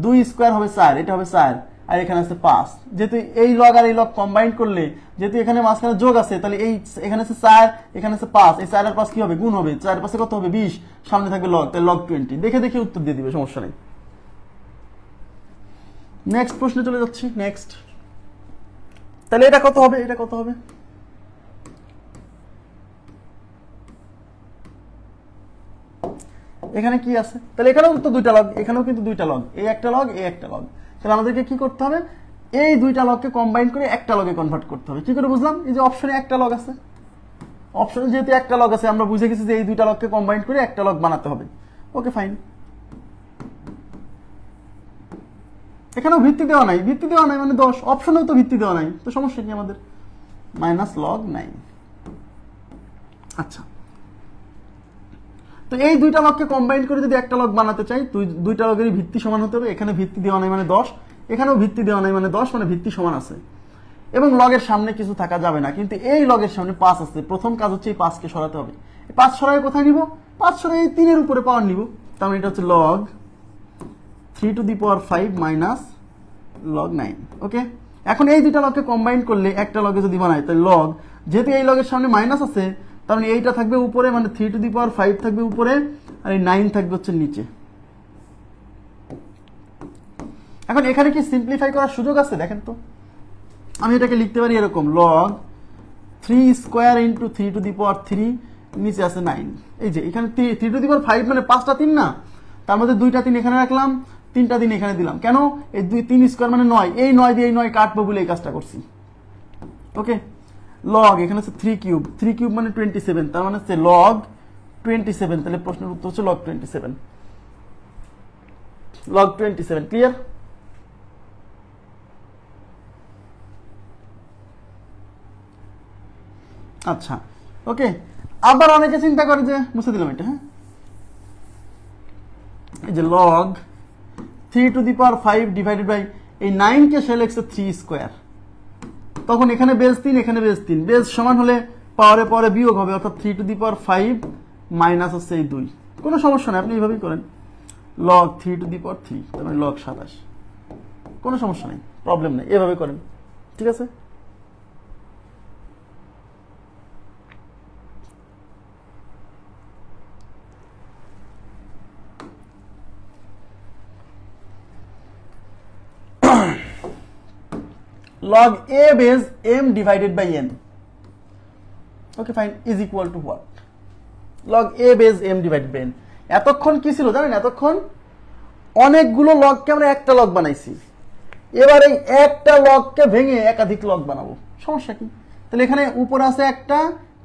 2 স্কয়ার হবে 4, এটা হবে 4, আর এখানে আছে 5। যেহেতু এই লগ আর এই লগ কম্বাইন করলে, যেহেতু এখানে মাঝখানে যোগ আছে, তাহলে এই এখানে আছে 4, এখানে আছে 5, এই 4 আর 5 কি হবে? গুণ হবে। 4 আর 5 কত হবে? 20, সামনে থাকবে লগ, তাহলে লগ 20। দেখে দেখে উত্তর দিয়ে দিবে, সমস্যা নেই। নেক্সট প্রশ্নে চলে যাচ্ছি। নেক্সট, তাহলে এটা কত হবে? এটা কত হবে? এখানে কি আছে? তাহলে এখানেও তো 2টা লগ, এখানেও কিন্তু 2টা লগ, এই একটা লগ, এই একটা লগ। তাহলে আমাদেরকে কি করতে হবে? এই 2টা লগকে কম্বাইন করে একটা লগে কনভার্ট করতে হবে। কি করে বুঝলাম? এই যে অপশনে একটা লগ আছে, অপশনে যেহেতু একটা লগ আছে, আমরা বুঝে গেছি যে এই 2টা লগকে কম্বাইন করে একটা লগ বানাতে হবে। ওকে, ফাইন। এখানেও ভিত্তি দেওয়া নাই মানে 10। অপশনেও তো ভিত্তি দেওয়া নাই, তো সমস্যা কি আমাদের? Minus log 9। আচ্ছা, তো এই 2টা লগকে কম্বাইন করে যদি একটা লগ বানাতে চাই, 2টা লগেরই ভিত্তি সমান হতে হবে। এখানে ভিত্তি দেওয়া নাই মানে 10, এখানেও ভিত্তি দেওয়া নাই মানে 10, মানে ভিত্তি সমান আছে। এবং লগের সামনে কিছু থাকা যাবে না, কিন্তু এই লগের সামনে 5 আছে। প্রথম কাজ হচ্ছে এই 5কে সরাতে হবে। 5 সরাই কোথায় নিব? 5 সরাই এই 3 এর উপরে পাওয়ার নিব। তার মানে এটা হচ্ছে লগ 3⁵ মাইনাস লগ 9। ওকে, এখন এই 2টা লগকে কম্বাইন করলে একটা লগে যদি বানাই, তাহলে লগ, যেহেতু এই লগের সামনে মাইনাস আছে, তার মানে এইটা থাকবে উপরে, মানে 3⁵ থাকবে উপরে, আর এই 9 থাকবে হচ্ছে নিচে। এখন এখানে কি সিম্পলিফাই করার সুযোগ আছে? দেখেন তো, আমি এটাকে লিখতে পারি এরকম, লগ 3 স্কয়ার ইন্টু 3⁵, নিচে আছে 9। এই যে এখানে 3⁵ মানে 5টা 3 না, তার মধ্যে 2টা 3 এখানে রাখলাম, 3টা 3 এখানে দিলাম। কেন? এই 3 স্কয়ার মানে 9, এই 9 দিয়ে এই 9 কাটবো বলে এই কাজটা করছি। ওকে, লগ এখানে আছে 3 কিউব মানে 27, তার মানে হচ্ছে লগ 27। তাহলে প্রশ্নের উত্তর হচ্ছে লগ 27। লগ 27। ক্লিয়ার? আচ্ছা, ওকে। আবার অনেকে চিন্তা করে যে, মুছে দিলাম এটা, হ্যাঁ, এই যে লগ 3^5 ডিভাইডেড বাই এই 9 কে সে লিখছে 3 স্কয়ার, তখন এখানে বেজ 3 এখানে বেজ 3, বেজ সমান হলে পাওয়ারে পরে বিয়োগ হবে, অর্থাৎ 3^5 মাইনাস হচ্ছে এই 2। কোনো সমস্যা নেই, আপনি এইভাবেই করেন, log 3^3 তার মানে log 27, কোনো সমস্যা নেই, প্রবলেম নেই, এভাবে করেন, ঠিক আছে। log a base m divided by n, okay fine, is equal to what? log a base m divided by n। এতক্ষণ কি ছিল জানেন, এতক্ষণ অনেকগুলো লগকে আমরা একটা লগ বানাইছি, এবার এই একটা লগকে ভেঙে একাধিক লগ বানাবো, সমস্যা কি? তাহলে এখানে উপরে আছে একটা,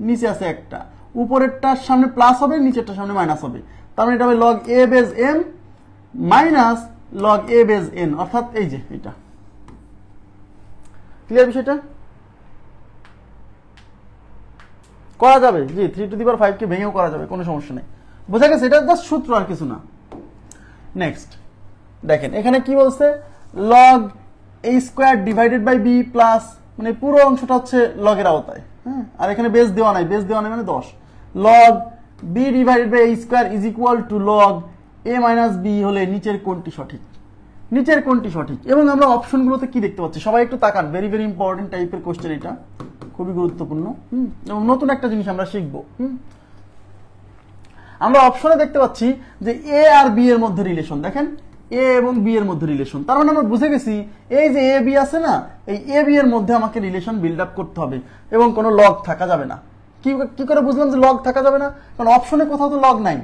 নিচে আছে একটা, উপরেরটার সামনে প্লাস হবে, নিচেরটার সামনে মাইনাস হবে, তার মানে এটা হবে log a base m minus log a base n, অর্থাৎ এই যে এটা। ক্লিয়ার বিষয়টা? করা যাবে, জি, 3^5 কে ভেঙেও করা যাবে, কোনো সমস্যা নেই, বোঝা গেছে? এটা জাস্ট সূত্র, আর কিছু না। নেক্সট দেখেন এখানে কি বলছে, log a square divided by b plus, মানে পুরো অংশটা হচ্ছে লগের আওতায়, হ্যাঁ, আর এখানে বেস দেওয়া নাই, বেস দেওয়া নাই মানে 10, log b divided by a square is equal to log a minus b হলে নিচের কোনটি সঠিক? নিচের কোনটি সঠিক? এবং আমরা অপশনগুলোতে কি দেখতে পাচ্ছি, সবাই একটু তাকান, ভেরি ভেরি ইম্পর্টেন্ট টাইপের কোশ্চেন, এটা খুবই গুরুত্বপূর্ণ, এবং নতুন একটা জিনিস আমরা শিখবো। আমরা অপশনে দেখতে পাচ্ছি যে এ আর বি এর মধ্যে রিলেশন, দেখেন এ এবং বি এর মধ্যে রিলেশন, তার মানে আমরা বুঝে গেছি এই যে এ বি আছে না, এই এ বি এর মধ্যে আমাকে রিলেশন বিল্ড আপ করতে হবে এবং কোনো লগ থাকা যাবে না। কি করে বুঝলাম যে লগ থাকা যাবে না? কারণ অপশনে কোথাও তো লগ নাই,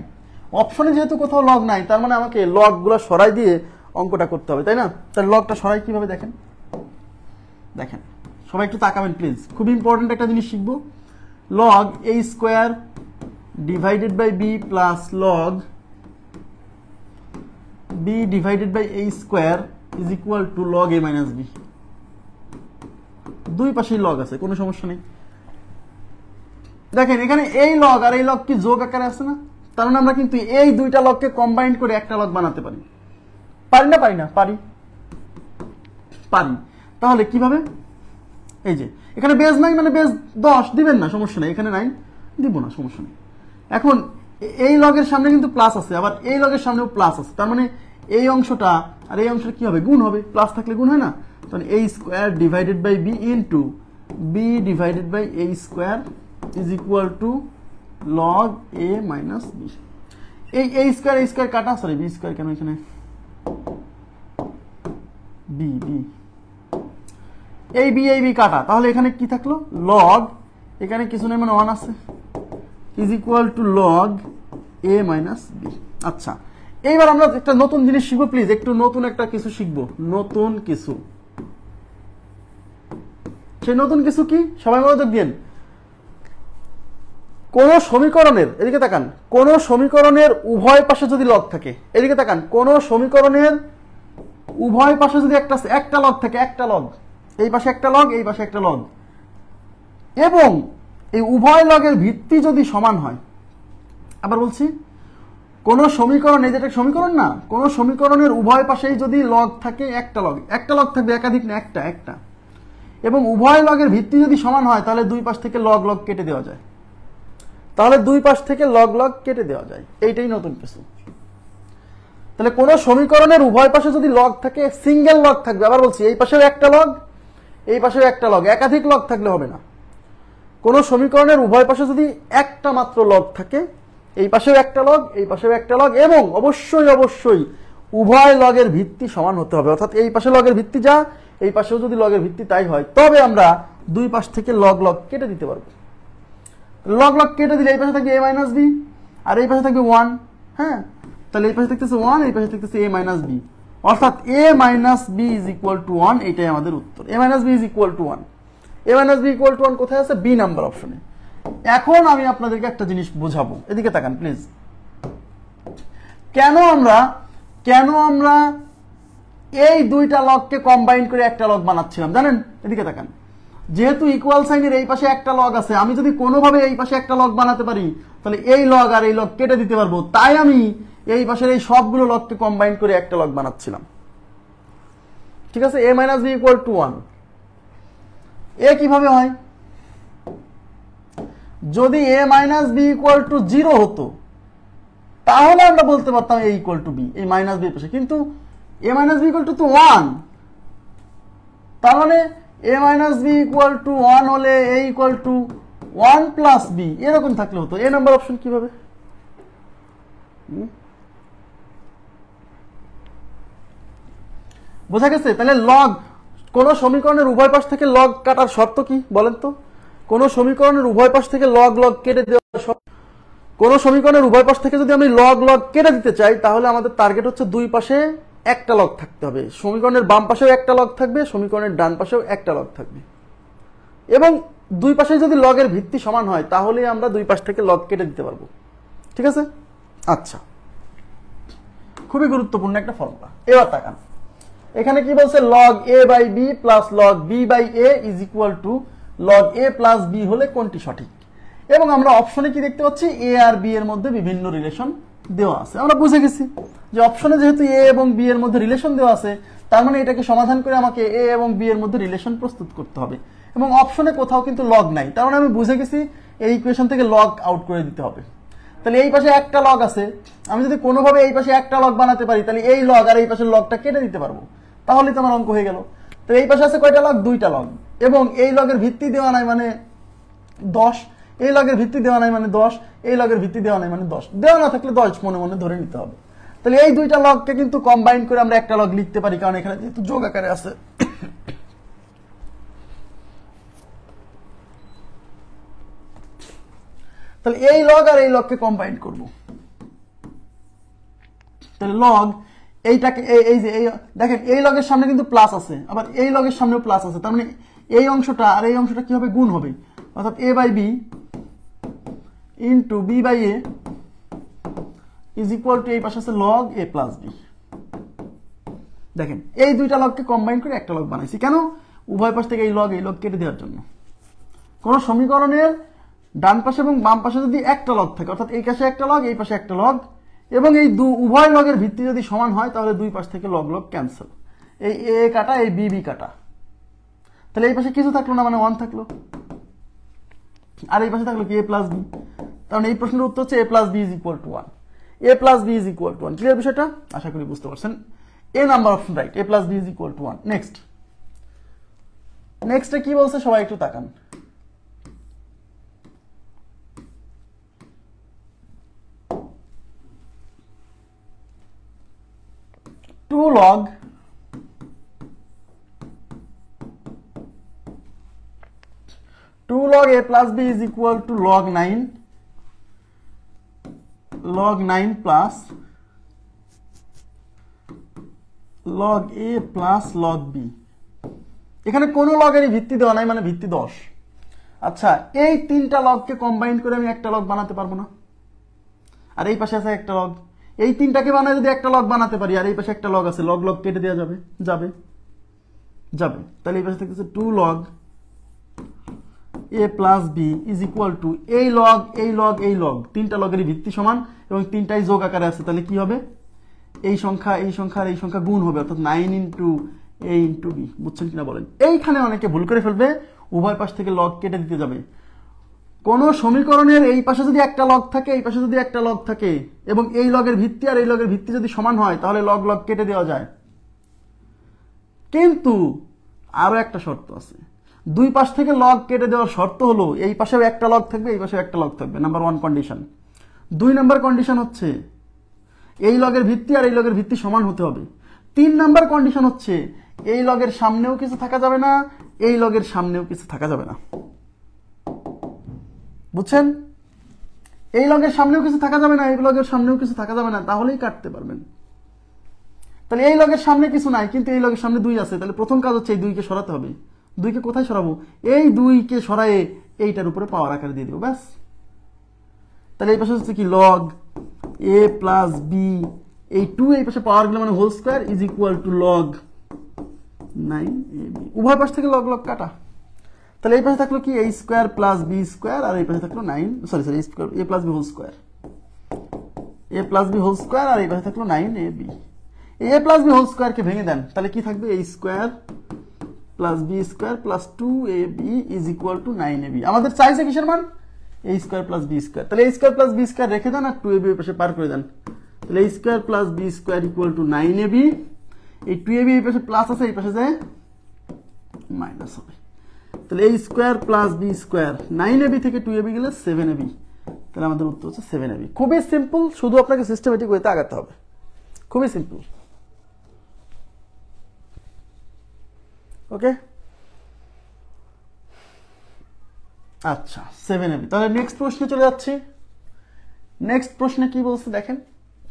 অপশনে যেহেতু কোথাও লগ নাই, তার মানে আমাকে লগ গুলো সরাই দিয়ে অঙ্কটা করতে হবে, তাই না? তাহলে লগটা সরাই কিভাবে দেখেন, দেখেন সবাই একটু তাকাবেন প্লিজ, খুব ইম্পর্টেন্ট একটা জিনিস শিখবো। log a square divided by b plus log b divided by a square is equal to log a minus b। দুই পাশেই লগ আছে, কোনো সমস্যা নেই। দেখেন এখানে এই লগ আর এই লগ কি যোগ আকারে আছে না, তার মানে আমরা কিন্তু এই দুইটা লগকে কম্বাইন করে একটা লগ বানাতে পারি, পারি না? পারি না? পারি, পারি। তাহলে কিভাবে? এই যে এখানে বেজ নাই, মানে বেজ 10 দিবেন না, সমস্যা নেই, এখানে নাই, দিব না, সমস্যা নেই। এখন এই লগের সামনে কিন্তু প্লাস আছে, আবার এই লগের সামনেও প্লাস আছে, তার মানে এই অংশটা আর এই অংশটা কি হবে? গুণ হবে, প্লাস থাকলে গুণ হয় না? তাহলে a square divided by b into b divided by a square is equal to log a minus b। এই a স্কয়ার কাটা, সরি b স্কয়ার কেন এখানে, b এই বি কাটা, তাহলে এখানে কি থাকলো? log, এখানে কিছু নেই মানে 1 আছে, is equal to log a minus b। আচ্ছা, এইবার আমরা একটা নতুন জিনিস শিখবো, প্লিজ একটু নতুন একটা কিছু শিখবো, নতুন কিছু। সেই নতুন কিছু কি? সবাই মনোযোগ দিন। কোন সমীকরণের, এদিকে তাকান, কোন সমীকরণের উভয় পাশে যদি লগ থাকে, এদিকে তাকান, কোন সমীকরণের উভয় পাশে যদি একটা লগ থাকে, একটা লগ, এই পাশে একটা লগ, এই পাশে একটা লগ, এবং এই উভয় লগের ভিত্তি যদি সমান হয়, আবার বলছি, কোন সমীকরণ, এই যেটা সমীকরণ না, কোন সমীকরণের উভয় পাশেই যদি লগ থাকে, একটা লগ থাকবে, একাধিক না, একটা, এবং উভয় লগের ভিত্তি যদি সমান হয়, তাহলে দুই পাশ থেকে লগ কেটে দেওয়া যায়, তাহলে দুই পাশ থেকে লগ কেটে দেওয়া যায়, এইটাই নতুন কিছু। তাহলে কোন সমীকরণের উভয় পাশে যদি লগ থাকে, সিঙ্গেল লগ থাকবে, আবার বলছি, এই পাশেও একটা লগ, এই পাশেও একটা লগ, একাধিক লগ থাকলে হবে না। কোন সমীকরণের উভয় পাশে যদি একটা মাত্র লগ থাকে, এই পাশেও একটা লগ, এই পাশেও একটা লগ, এবং অবশ্যই উভয় লগের ভিত্তি সমান হতে হবে, অর্থাৎ এই পাশে লগের ভিত্তি যা, এই পাশেও যদি লগের ভিত্তি তাই হয়, তবে আমরা দুই পাশ থেকে লগ কেটে দিতে পারবো। লগ কেটে দিলে এই পাশে থাকবে a মাইনাস b, আর এই পাশে থাকবে 1, হ্যাঁ, তাহলে এই পাশে থাকতেছে 1, এই পাশে থাকতেছে a মাইনাস b, অর্থাৎ a minus b is equal to 1, এটাই আমাদের উত্তর। a minus b is equal to 1, a minus b equal to 1 কোথায় আছে? বি নাম্বার অপশনে। এখন আমি আপনাদেরকে একটা জিনিস বোঝাবো, এদিকে তাকান প্লিজ। কেন আমরা এই দুইটা লগকে কম্বাইন করে একটা লগ বানাচ্ছিলাম জানেন? এদিকে তাকান, যেহেতু ইকুয়াল সাইনের এই পাশে একটা লগ আছে, আমি যদি কোনোভাবে এই পাশে একটা লগ বানাতে পারি, তাহলে এই লগ আর এই লগ কেটে দিতে পারবো, তাই আমি এই পাশের এই সবগুলো লগকে কম্বাইন করে একটা লগ বানাচ্ছিলাম। ঠিক আছে, a minus B equal to 1। এ কিভাবে হয়? যদি a minus B equal to 0 হতো তাহলে আমরা বলতে পারতাম a ইকুয়াল টু বি, এই মাইনাস বি পাশে, কিন্তু a minus B equal to 1, তার মানে a minus B equal to 1 হলে a equal to 1 plus B, এরকম থাকলে হতো। এ নাম্বার অপশন কিভাবে? বোঝা গেছে? তাহলে লগ, কোন সমীকরণের উভয় পাশ থেকে লগ কাটার শর্ত কি বলেন তো? কোন সমীকরণের উভয় পাশ থেকে লগ লগ কেটে দেওয়ার শর্ত, কোন সমীকরণের উভয় পাশ থেকে যদি আমি লগ লগ কেটে দিতে চাই তাহলে আমাদের টার্গেট হচ্ছে দুই পাশে একটা লগ থাকতে হবে। সমীকরণের বাম পাশেও একটা লগ থাকবে, সমীকরণের ডান পাশেও একটা লগ থাকবে, এবং দুই পাশে যদি লগের ভিত্তি সমান হয় তাহলে আমরা দুই পাশ থেকে লগ কেটে দিতে পারবো। ঠিক আছে? আচ্ছা, খুবই গুরুত্বপূর্ণ একটা ফর্মুলা। এবার তাকান, এখানে কি বলছে? Log A by B plus log B by A is equal to log A plus B হলে কোনটি সঠিক? এবং আমরা অপশনে কি দেখতে পাচ্ছি? এ আর বি এর মধ্যে বিভিন্ন রিলেশন দেওয়া আছে। আমরা বুঝে গেছি যে অপশনে যেহেতু এ এবং বি এর মধ্যে রিলেশন দেওয়া আছে, তার মানে এটাকে সমাধান করে আমাকে এ এবং বি এর মধ্যে রিলেশন প্রস্তুত করতে হবে, এবং অপশনে কোথাও কিন্তু লগ নাই, তার মানে আমি বুঝে গেছি এই ইকুয়েশন থেকে লগ আউট করে দিতে হবে। তাহলে এই পাশে একটা লগ আছে, আমি যদি কোনোভাবে এই পাশে একটা লগ বানাতে পারি তাহলে এই লগ আর এই পাশের লগটা কেটে দিতে পারবো, তাহলে তো আমার অঙ্ক হয়ে গেল। তো এই পাশে আছে কয়টা লগ? দুইটা লগ, এবং এই লগের ভিত্তি দেওয়া নাই মানে 10, এই লগের ভিত্তি দেওয়া নাই মানে 10, এই লগের ভিত্তি দেওয়া নাই মানে 10, দেওয়া না থাকলে 10 মনে মনে ধরে নিতে হবে। তাহলে এই দুইটা লগকে কিন্তু কম্বাইন করে আমরা একটা লগ লিখতে পারি, কারণ এখানে যেহেতু যোগ আকারে আছে। তাহলে এই লগ আর এই লগকে কম্বাইন করব, তাহলে লগ এইটাকে এই যে এই দেখেন এই লগের সামনে কিন্তু প্লাস আছে, আবার এই লগের সামনেও প্লাস আছে, তার মানে এই অংশটা আর এই অংশটা কি হবে? গুণ হবে, অর্থাৎ a by B into B by A is equal to এই পাশে আছে লগ এ প্লাস বি। দেখেন এই দুইটা লগকে কম্বাইন করে একটা লগ বানাইছি, কেন? উভয় পাশ থেকে এই লগ কেটে দেওয়ার জন্য। কোন সমীকরণের ডান পাশে এবং বাম পাশে যদি একটা লগ থাকে, অর্থাৎ এই পাশে একটা লগ, এই পাশে একটা লগ, এবং এই উভয় লগের ভিত্তি যদি সমান হয় তাহলে দুই পাশ থেকে লগ লগ ক্যান্সেল, এই এ কাটা, এই বি বি কাটা, তাহলে এই পাশে কিছু থাকলো না, মানে 1 থাকলো, আর এই পাশে থাকলো কি? A plus B. কারণ এই প্রশ্নের উত্তর হচ্ছে A plus B is equal to 1, A plus B is equal to 1। Clear বিষয়টা? আশা করি বুঝতে পারছেন। A number option right, A plus B is equal to 1। নেক্সটে কি বলছে সবাই একটু তাকান। 2 log a plus b is equal to log 9 plus log a plus log b। এখানে কোনো লগেরই ভিত্তি দেওয়া নাই, মানে ভিত্তি 10। আচ্ছা, এই তিনটা লগকে কম্বাইন করে আমি একটা লগ বানাতে পারবো না? আর এই পাশে আছে একটা লগ, এই তিনটাকে বানায় যদি একটা লগ বানাতে পারি, আর এই পাশে একটা লগ আছে, লগ লগ কেটে দেওয়া যাবে যাবে যাবে তাহলে এই পাশে থাকতেছে 2 log a plus b is equal to এই লগ এই লগ এই লগ, তিনটা লগেরই ভিত্তি সমান এবং তিনটাই যোগ আকারে আছে, তাহলে কি হবে? এই সংখ্যা এই সংখ্যা আর এই সংখ্যা গুণ হবে, অর্থাৎ 9 ইন্টু a ইন্টু b। বুঝছেন কিনা বলেন? এইখানে অনেকে ভুল করে ফেলবে, উভয় পাশ থেকে লগ কেটে দিতে যাবে। কোন সমীকরণের এই পাশে যদি একটা লগ থাকে, এই পাশে যদি একটা লগ থাকে, এবং এই লগের ভিত্তি আর এই লগের ভিত্তি যদি সমান হয় তাহলে লগ লগ কেটে দেওয়া যায়। কিন্তু আরো একটা শর্ত আছে, দুই পাশ থেকে লগ কেটে দেওয়ার শর্ত হলো এই পাশেও একটা লগ থাকবে, এই পাশেও একটা লগ থাকবে, নাম্বার 1 কন্ডিশন। 2 নাম্বার কন্ডিশন হচ্ছে এই লগের ভিত্তি আর এই লগের ভিত্তি সমান হতে হবে। 3 নাম্বার কন্ডিশন হচ্ছে এই লগের সামনেও কিছু থাকা যাবে না, এই লগের সামনেও কিছু থাকা যাবে না। বুঝছেন? এই লগের সামনেও কিছু থাকা যাবে না, এই লগের সামনেও কিছু থাকা যাবে না, তাহলেই কাটতে পারবেন। তাহলে এই লগের সামনে কিছু নাই, কিন্তু এই লগের সামনে 2 আছে, তাহলে প্রথম কাজ হচ্ছে এই 2কে সরাতে হবে। 2কে কোথায় সরাবো? এই 2কে সরায়ে এইটার উপরে পাওয়ার আকারে দিয়ে দেবো, ব্যাস। তাহলে এই পাশে হচ্ছে কি? লগ a প্লাস বি, এই 2 এই পাশে পাওয়ার গেলে মানে whole square is equal to log 9ab। উভয় পাশ থেকে লগ লগ কাটা, তাহলে এই পাশে থাকলো কি? a square plus B square, আর এই পাশে থাকলো 9 sorry a plus B whole square, a plus B whole square, আর এই পাশে থাকলো 9ab। এই a প্লাস বি হোল স্কোয়ারকে ভেঙে দেন, তাহলে কি থাকবে? a square plus B square plus 2ab is equal to 9ab। আমাদের চাইছে কিসের মান? a square plus B square. তাহলে a square plus B square রেখে দেন আর 2ab এর পাশে পার করে দেন। তাহলে a square plus B square equal to 9ab। এই 2ab এই পাশে প্লাস আছে, এই পাশে যায় মাইনাস হবে। তাহলে a square plus B square 9ab থেকে 2ab গেলে 7ab। তাহলে আমাদের উত্তর হচ্ছে 7ab। খুবই সিম্পল, শুধু আপনাকে সিস্টেমেটিক ওয়েতে আগাতে হবে, খুবই সিম্পল। ওকে, আচ্ছা 7ab। তাহলে নেক্সট প্রশ্নে চলে যাচ্ছি। নেক্সট প্রশ্নে কি বলছে দেখেন,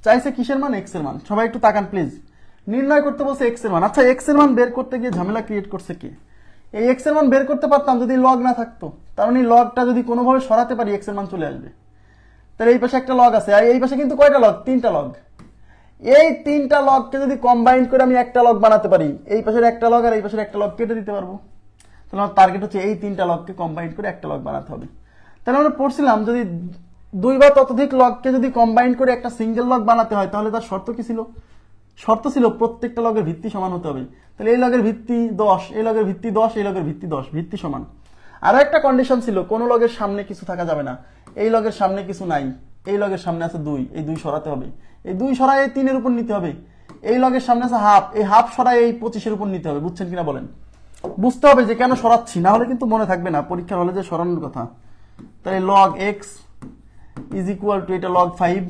চাইছে কিসের মান? এক্স এর মান। সবাই একটু তাকান প্লিজ। নির্ণয় করতে বলছে এক্স এর মান। আচ্ছা এক্স এর মান বের করতে গিয়ে ঝামেলা ক্রিয়েট করছে কে? এই এক্স এর মান বের করতে পারতাম যদি লগ না থাকতো, তার মানে লগটা যদি কোনোভাবে সরাতে পারি এক্স এর মান চলে আসবে। তাহলে এই পাশে একটা লগ আছে, আর এই পাশে কিন্তু কয়টা লগ? 3টা লগ। এই 3টা লগকে যদি কম্বাইন করে আমি একটা লগ বানাতে পারি, এই পাশের একটা লগ আর এই পাশের একটা লগ কেটে দিতে পারবো। তাহলে আমার টার্গেট হচ্ছে এই 3টা লগকে কম্বাইন করে একটা লগ বানাতে হবে। তাহলে আমরা পড়ছিলাম যদি 2 বা ততোধিক লগকে যদি কম্বাইন করে একটা সিঙ্গেল লগ বানাতে হয়, তাহলে তার শর্ত কি ছিল? শর্ত ছিল প্রত্যেকটা লগের ভিত্তি সমান হতে হবে। তাহলে এই লগের ভিত্তি 10, এই লগের ভিত্তি 10, এই লগের ভিত্তি 10, ভিত্তি সমান। আরো একটা কন্ডিশন ছিল, কোন লগের সামনে কিছু থাকা যাবে না। এই লগের সামনে কিছু নাই, এই লগের সামনে আছে 2, এই 2 সরাতে হবে। এই 2 সরাই এই 3 এর উপর নিতে হবে। এই লগের সামনে আছে হাফ, এই হাফ সরাই এই 25 এর উপর নিতে হবে। বুঝছেন কিনা বলেন? বুঝতে হবে যে কেন সরাচ্ছি, না হলে কিন্তু মনে থাকবে না পরীক্ষার হলে যে সরানোর কথা। তাই log x is equal two এটা লগ 5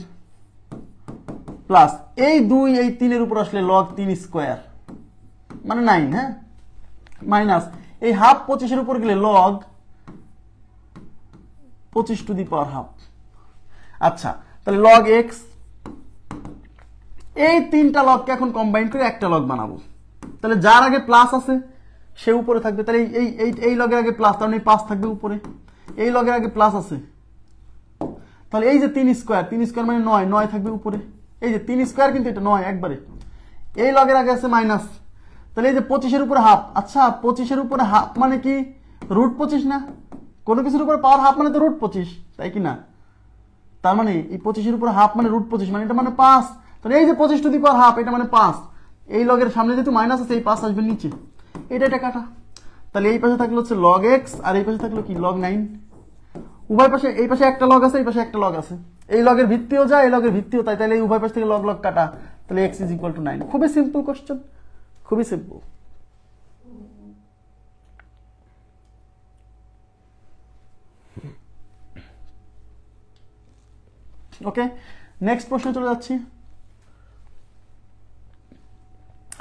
প্লাস এই 2 এই 3 এর উপর আসলে লগ 3 স্কোয়ার মানে 9, হ্যাঁ, মাইনাস এই হাফ 25 এর উপর গেলে log 25 two the power half. আচ্ছা তাহলে লগ এক্স, এই 3টা লগকে এখন কম্বাইন করে একটা লগ বানাবো। তাহলে যার আগে প্লাস আছে সে উপরে থাকবে। তাহলে এই লগের আগে প্লাস, তার মানে 5 থাকবে উপরে। এই লগের আগে প্লাস আছে, তাহলে এই যে 3 স্কোয়ার, 3 স্কোয়ার মানে 9, 9 থাকবে উপরে। এই যে 3 স্কোয়ার কিন্তু এটা 9 একবারে। এই লগের আগে আছে মাইনাস, তাহলে এই যে 25 এর উপরে হাফ। আচ্ছা 25 এর উপরে হাফ মানে কি? রুট 25 না? কোনো কিছুর উপরে পাওয়ার হাফ মানে তো রুট 25, তাই কি না? তার মানে এই 25 এর উপরে হাফ মানে রুট 25, মানে এটা মানে 5। তাহলে এই যে 25 টু দি পাওয়ার হাফ এটা মানে 5। এই লগের সামনে যেহেতু মাইনাস আছে, এই 5 আসবে নিচে, এটা কাটা। তাহলে এই পাশে থাকলো হচ্ছে লগ এক্স, আর এই পাশে থাকলো কি? লগ 9। উভয় পাশে, এই পাশে একটা লগ আছে, এই পাশে একটা লগ আছে। এই লগের ভিত্তিও যায়, এই লগের ভিত্তিও তাই। তাহলে এই উভয় পাশ থেকে লগ লগ কাটা, তাহলে এক্স ইজ ইকুয়াল টু 9। খুবই সিম্পল কোশ্চেন, খুবই সিম্পল। ওকে, নেক্সট প্রশ্নে চলে যাচ্ছি।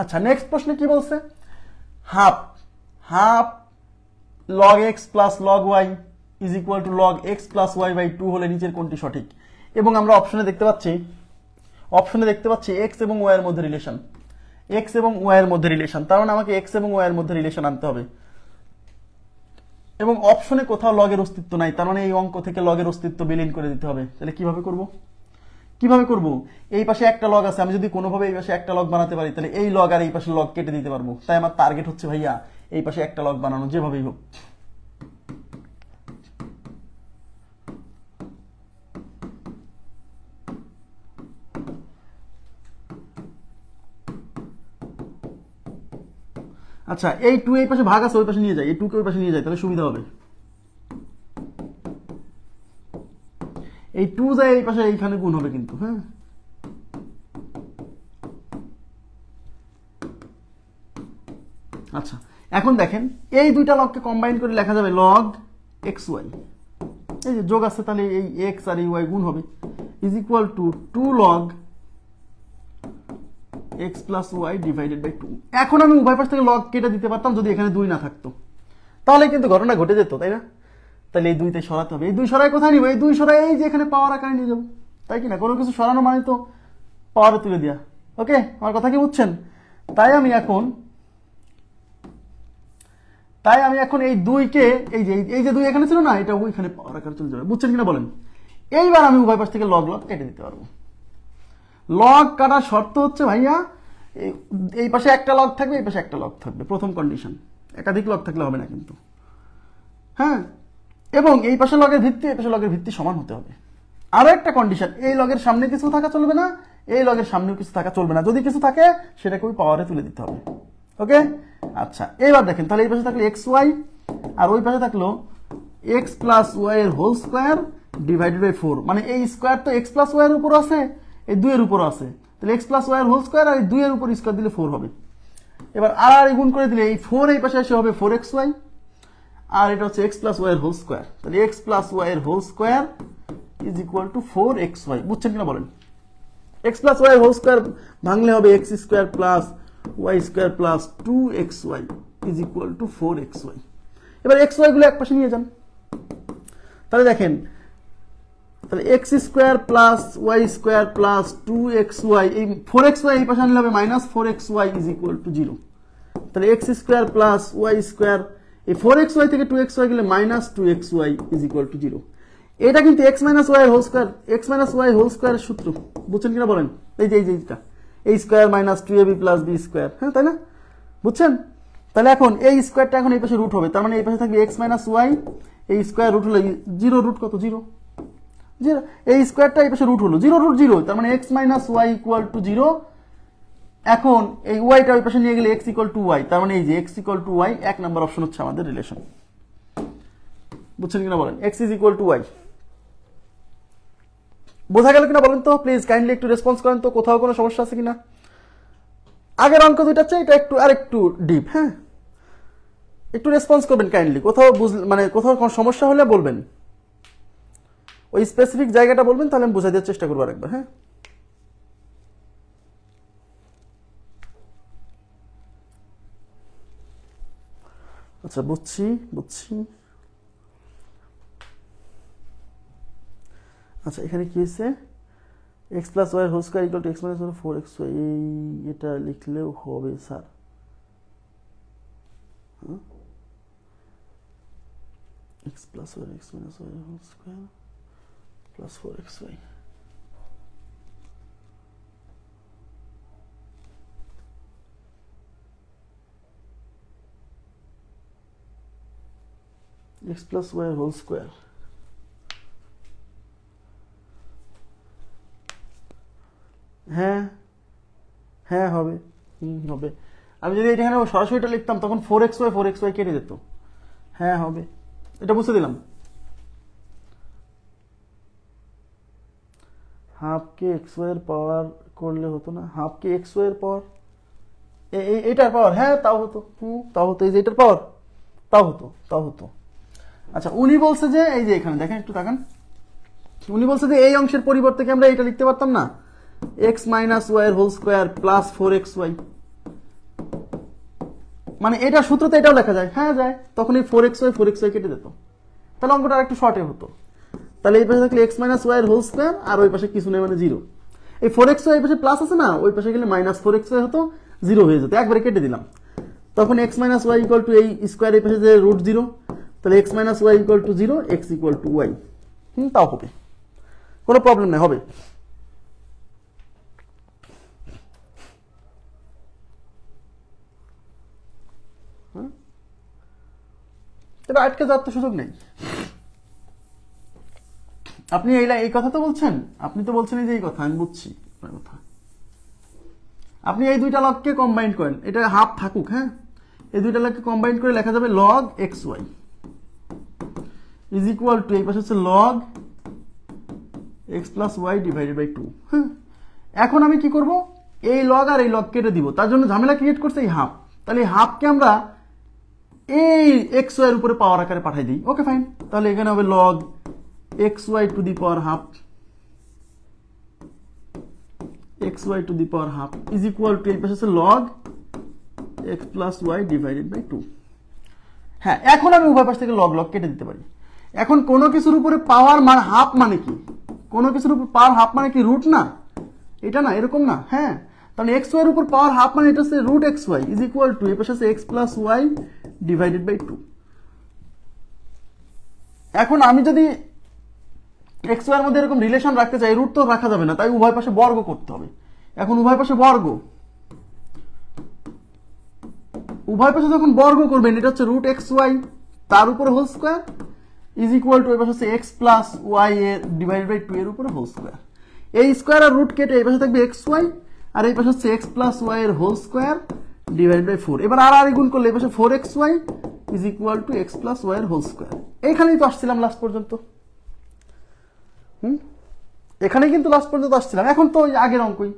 আচ্ছা নেক্সট প্রশ্নে কি বলছে? Half half log X plus log Y is equal to log X plus Y by 2 হলে নিচের কোনটি সঠিক? এবং আমরা অপশনে দেখতে পাচ্ছি এক্স এবং ওয়াই এর মধ্যে রিলেশন, এক্স এবং ওয়াই এর মধ্যে রিলেশন। তার মানে আমাকে এক্স এবং ওয়াই এর মধ্যে রিলেশন আনতে হবে। এবং অপশনে কোথাও লগের অস্তিত্ব নাই, তার মানে এই অঙ্ক থেকে লগের অস্তিত্ব বিলীন করে দিতে হবে। তাহলে কিভাবে করব? এই পাশে একটা লগ আছে, আমি যদি কোনোভাবে এই পাশে একটা লগ বানাতে পারি, তাহলে এই লগ আর এই পাশে লগ কেটে দিতে পারবো। তাই আমার টার্গেট হচ্ছে ভাইয়া এই পাশে একটা লগ বানানো, যেভাবেই হোক। আচ্ছা এই 2 এই পাশে ভাগ আছে, ওই পাশে নিয়ে যায়, এই 2 কে ওই পাশে নিয়ে যায়, তাহলে সুবিধা হবে। এই 2 যায় এই পাশে, এইখানে গুণ হবে কিন্তু, হ্যাঁ। আচ্ছা এখন দেখেন এই 2টা লগকে কম্বাইন করে লেখা যাবে লগ এক্স ওয়াই। এই যে যোগ আছে, তাহলে এই এক্স আর এই ওয়াই গুণ হবে, is equal to 2 log X plus Y divided by 2। এখন আমি উভয় পাশ থেকে লগ কেটে দিতে পারতাম যদি এখানে 2 না থাকতো, তাহলে কিন্তু ঘটনা ঘটে যেত, তাই না? তাহলে এই 2তে সরাতে হবে। এই 2 সরাই কোথায় নিব? এই 2 সরাই এই যে এখানে পাওয়ার আকারে নিয়ে যাবো, তাই কি না? কোনো কিছু সরানো মানে তো পাওয়ারে তুলে দেওয়া। ওকে, আমার কথা কি বুঝছেন? তাই আমি এখন এই 2কে এই যে 2 এখানে ছিল না, এটা ওইখানে পাওয়ার আকারে চলে যাবে। বুঝছেন কিনা বলেন? এইবার আমি উভয় পাশ থেকে লগ লগ কেটে দিতে পারবো। লগ কাটার শর্ত হচ্ছে ভাইয়া এই পাশে একটা লগ থাকবে, এই পাশে একটা লগ থাকবে, প্রথম কন্ডিশন। একাধিক লগ থাকলে হবে না কিন্তু, হ্যাঁ। এবং এই পাশে লগের ভিত্তি, এই পাশে লগের ভিত্তি সমান হতে হবে। আরো একটা কন্ডিশন, এই লগের সামনে কিছু থাকা চলবে না, এই লগের সামনেও কিছু থাকা চলবে না, যদি কিছু থাকে সেটাকে ওই পাওয়ারে তুলে দিতে হবে। ওকে, আচ্ছা এবার দেখেন তাহলে এই পাশে থাকলো এক্স ওয়াই আর ওই পাশে থাকলো এক্স প্লাস ওয়াই এর হোল স্কোয়ার ডিভাইডেড বাই 4, মানে এই স্কোয়ার তো এক্স প্লাস ওয়াই এর উপর আছে, এই 2 এর উপর আছে, তাহলে এক্স প্লাস ওয়াই এর হোল স্কোয়ার আর এই 2 এর উপর স্কোয়ার দিলে 4 হবে। এবার আর গুণ করে দিলে এই 4 এই পাশে এসে হবে 4xy আর এটা হচ্ছে এক্স প্লাস ওয়াই এর হোল স্কোয়ার, তাহলে এক্স প্লাস ওয়াই এর whole square is equal to 4xy। বুঝছেন কিনা বলেন? এক্স প্লাস ওয়াই এর হোল স্কোয়ার ভাঙলে হবে X square plus Y square plus 2xy is equal to 4xy। এবার xy গুলো এক পাশে নিয়ে যান, তাহলে দেখেন তাহলে X square plus Y square plus 2xy, এই 4xy এই পাশে আনলে হবে minus 4xy is equal to 0। তাহলে X square plus Y square, এই 4xy থেকে 2xy গেলে minus 2xy is equal to 0। এটা কিন্তু X minus Y whole square, X minus Y whole স্কোয়ারের সূত্র, বুঝছেন কিনা বলেন? এই যে এইটা এই স্কোয়ার মাইনাস 2ab প্লাস বি স্কোয়ার, হ্যাঁ তাই না? বুঝছেন? তাহলে এখন এই স্কোয়ারটা এখন এই পাশে রুট হবে, তার মানে এই পাশে থাকবে এক্স মাইনাস ওয়াই, এই স্কোয়ার রুট হলো 0, রুট কত 0, এই স্কোয়ারটা এই পাশে রুট হলো 0 রুট 0, তার মানে X minus Y equal to 0। এখন এই ওয়াইটা ওই পাশে নিয়ে গেলে এক্স ইকুয়াল টু ওয়াই, তার মানে এই যে এক্স ইকুয়াল টু ওয়াই 1 নম্বর অপশন হচ্ছে আমাদের রিলেশন। বুঝছেন কিনা বলেন? X is equal to Y. বোঝা গেল কিনা বলেন তো? প্লিজ কাইন্ডলি একটু রেসপন্স করেন তো, কোথাও কোনো সমস্যা আছে কিনা। আগের অঙ্ক দুইটা চাই, এটা একটু আরেকটু ডিপ, হ্যাঁ একটু রেসপন্স করবেন কাইন্ডলি, কোথাও মানে কোথাও কোনো সমস্যা হলে বলবেন, ওই স্পেসিফিক জায়গাটা বলবেন, তাহলে আমি বোঝাই দেওয়ার চেষ্টা করবো আরেকবার। হ্যাঁ আচ্ছা বুঝছি। আচ্ছা এখানে কি হয়েছে? X plus Y whole square equal to X minus 4xy, এটা লিখলেও হবে sir? X plus Y X minus Y whole square plus 4xy, X plus Y whole square, হ্যাঁ হ্যাঁ হবে, হবে। আমি যদি এখানে সরাসরিটা লিখতাম তখন 4xy কেটে যেত, হ্যাঁ হবে, এটা বুঝতে দিলাম। হাফকে xy এর পাওয়ার করলে হতো না? হাফকে xy এর পাওয়ার, এটার পাওয়ার, হ্যাঁ তাও হতো, তাও হতো, এই যে এটার পাওয়ার, তাও হতো। আচ্ছা উনি বলছে যে এই যে এখানে দেখেন একটু তাকান, উনি বলছে যে এই অংশের পরিবর্তে কি আমরা এটা লিখতে পারতাম না? এক্স মাইনাস ওয়াই এর হোল স্কোয়ার প্লাস 4xy, মানে এটা সূত্রতে এটাও লেখা যায়, হ্যাঁ যায়, তখন এই 4xy কেটে যেত, তাহলে অঙ্কটা একটু শর্টে হতো। তাহলে এই পাশে থাকলে এক্স মাইনাস ওয়াই এর হোল স্কোয়ার আর ওই পাশে কিছু নেই মানে 0, এই 4xy এই পাশে প্লাস আছে না, ওই পাশে গেলে মাইনাস 4xy হতো, 0 হয়ে যেত, একবারে কেটে দিলাম। তখন X minus Y equal to এই স্কোয়ার এই পাশে যে রুট 0, তাহলে X minus Y equal to 0, X equal to Y, তাও হবে, কোনো প্রবলেম নেই, হবে। এটা আটকে যাওয়ার তো সুযোগ নেই। আপনি এই কথা তো বলছেন, আপনি তো বলছেন এই যে এই কথা, আমি বুঝছি আপনার কথা। আপনি এই দুইটা লগকে কম্বাইন করেন, এটা হাফ থাকুক, হ্যাঁ এই দুইটা লগকে কম্বাইন করে লেখা যাবে log xy is equal to, এই পাশে হচ্ছে log x plus Y divided by 2। হ্যাঁ এখন আমি কি করব? এই লগ আর এই লগ কেটে দিব, তার জন্য ঝামেলা ক্রিয়েট করছে এই হাফ, তাহলে এই হাফকে আমরা এই xy এর উপরে পাওয়ার আকারে পাঠাই দিই। ওকে ফাইন, তাহলে এখানে হবে log xy to the power half, xy to the power half is equal to, এই পাশে আছে log x plus Y divided by 2। হ্যাঁ এখন আমি উভয় পাশ থেকে লগ কেটে দিতে পারি। এখন কোনো কিছুর উপরে পাওয়ার মানে হাফ মানে কি? কোনো কিছুর উপর পাওয়ার হাফ মানে কি রুট না? এটা না, এরকম না, হ্যাঁ তাহলে xy এর উপর পাওয়ার হাফ মানে এটা হচ্ছে root xy is equal to, এই পাশে আছে x plus Y divided by 2। এখন আমি যদি xy এর মধ্যে এরকম রিলেশন রাখতে চাই, রুট তো রাখা যাবে না, তাই উভয় পাশে বর্গ করতে হবে। এখন উভয় পাশে বর্গ, উভয় পাশে যখন বর্গ করবেন, এটা হচ্ছে রুট xy তার উপরে whole square is equal to, এই পাশে হচ্ছে x প্লাস ওয়াই এর ডিভাইডেড বাই 2 এর উপরে হোল স্কোয়ার। এই স্কোয়ার আর রুট কেটে এই পাশে থাকবে এক্স ওয়াই, আর এই পাশে হচ্ছে এক্স প্লাস ওয়াই এর হোল স্কোয়ার ডিভাইড বাই 4। এবার আর গুণ করলে এই পাশে 4xy is equal to X plus Y এর হোল স্কোয়ার। এইখানেই তো আসছিলাম লাস্ট পর্যন্ত। এখানেই কিন্তু লাস্ট পর্যন্ত আসছিলাম। এখন তো আগের অঙ্কই।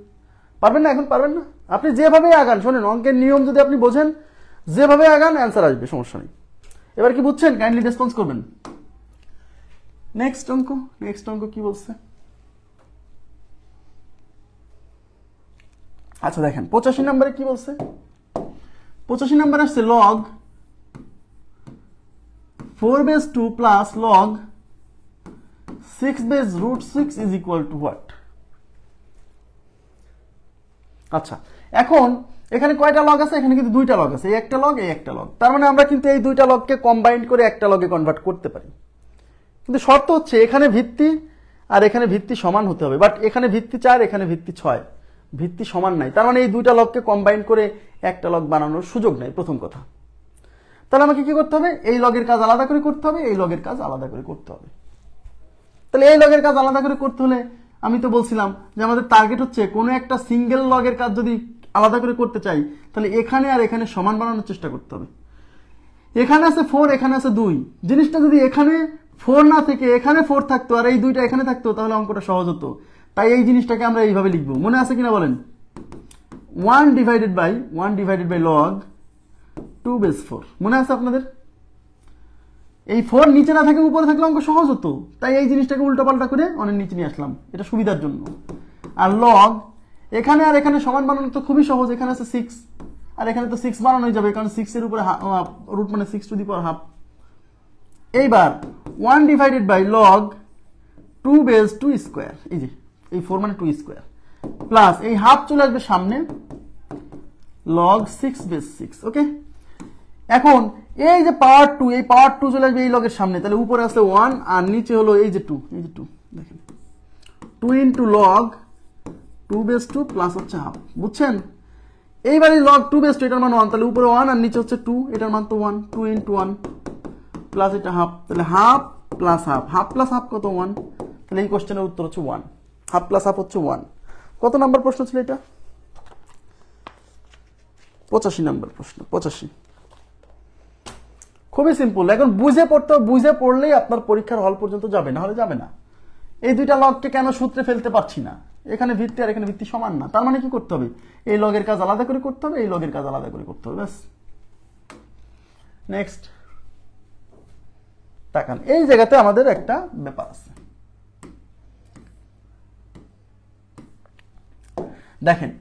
পারবেন না? এখন পারবেন না? আপনি যেভাবে আগান, শোনেন, অঙ্কের নিয়ম যদি আপনি বোঝেন, যেভাবে আগান অ্যান্সার আসবে, সমস্যা নেই। এবার কি বুঝছেন? কাইন্ডলি রেসপন্স করবেন। নেক্সট অঙ্ক কি বলছে? আচ্ছা দেখেন 85 নম্বরে কি বলছে। 85 নম্বরে আসছে log 4 base 2 plus log 6 base root 6 is equal to what? আচ্ছা এখন এখানে কয়টা লগ আছে? এখানে কিন্তু দুইটা লগ আছে, এই একটা লগ, এই একটা লগ। তার মানে আমরা কিন্তু এই দুইটা লগকে কম্বাইন্ড করে একটা লগে কনভার্ট করতে পারি। কিন্তু শর্ত হচ্ছে এখানে ভিত্তি আর এখানে ভিত্তি সমান হতে হবে। বাট এখানে ভিত্তি 4, এখানে ভিত্তি 6, ভিত্তি সমান নাই। তার মানে এই দুইটা লগকে কম্বাইন করে একটা লগ বানানোর সুযোগ নাই, প্রথম কথা। তাহলে আমাকে কি করতে হবে? এই লগের কাজ আলাদা করে করতে হবে, এই লগের কাজ আলাদা করে করতে হবে। তাহলে এই লগের কাজ আলাদা করে করতে হলে আমি তো বলছিলাম যে আমাদের টার্গেট হচ্ছে কোনো একটা সিঙ্গেল লগের কাজ যদি আলাদা করে করতে চাই তাহলে এখানে আর এখানে সমান বানানোর চেষ্টা করতে হবে। এখানে আছে 4, এখানে আছে 2। জিনিসটা যদি এখানে 4 না থেকে এখানে 4 থাকতো আর এই দুইটা এখানে থাকতো তাহলে অঙ্কটা সহজ হতো। তাই এই জিনিসটাকে আমরা এইভাবে লিখবো। মনে আছে কিনা বলেন? 1 ডিভাইডেড বাই লগ 2 বেস 4। মনে আছে আপনাদের? এই 4 নিচে না থাকে উপরে থাকলে অঙ্ক সহজ হতো। তাই এই জিনিসটাকে উল্টোপাল্টা করে অনেক নিচে নিয়ে আসলাম, এটা সুবিধার জন্য। আর লগ এখানে আর এখানে সমান বানানো তো খুবই সহজ। এখানে আছে 6 আর এখানে তো 6 বানানোই যাবে, কারণ 6 এর উপরে রুট মানে 6 টু দি পাওয়ার হাফ। এইবার 1 divided by log 2 base 2 square, এই যে এই 4 মানে 2 স্কোয়ার, প্লাস এই হাফ চলে আসবে সামনে লগ 6 বেস 6। ওকে, এখন এই যে পাওয়ার 2, এই পাওয়ার 2 চলে আসবে এই লগের সামনে। তাহলে উপরে আসলে 1 আর নিচে হলো এই যে 2, এই যে 2 দেখেন 2 ইন্টু লগ 2 বেস 2 প্লাস হচ্ছে হাফ। বুঝছেন? এইবার এই লগ 2 বেস 2 এটার মান 1, তাহলে উপরে 1 আর নিচে হচ্ছে 2, এটার মান তো 1, 2 ইন্টু 1 প্লাস এটা হাফ, তাহলে half plus half, half plus half কত? 1। তাহলে এই কোশ্চেনের উত্তর হচ্ছে 1। হাফ প্লাস হাফ হচ্ছে 1। কত নাম্বার প্রশ্ন ছিল এটা? 85 নাম্বার প্রশ্ন। 85। খুবই সিম্পল। এখন বুঝে পড়তে, বুঝে পড়লেই আপনার পরীক্ষার হল পর্যন্ত যাবে, না হলে যাবে না। এই দুইটা লগকে কেন সূত্রে ফেলতে পারছি না? এখানে ভিত্তি আর এখানে ভিত্তি সমান না। তার মানে কি করতে হবে? এই লগের কাজ আলাদা করে করতে হবে, এই লগের কাজ আলাদা করে করতে হবে, ব্যাস। নেক্সট তাকান, এই জায়গাতে আমাদের একটা ব্যাপার আছে। দেখেন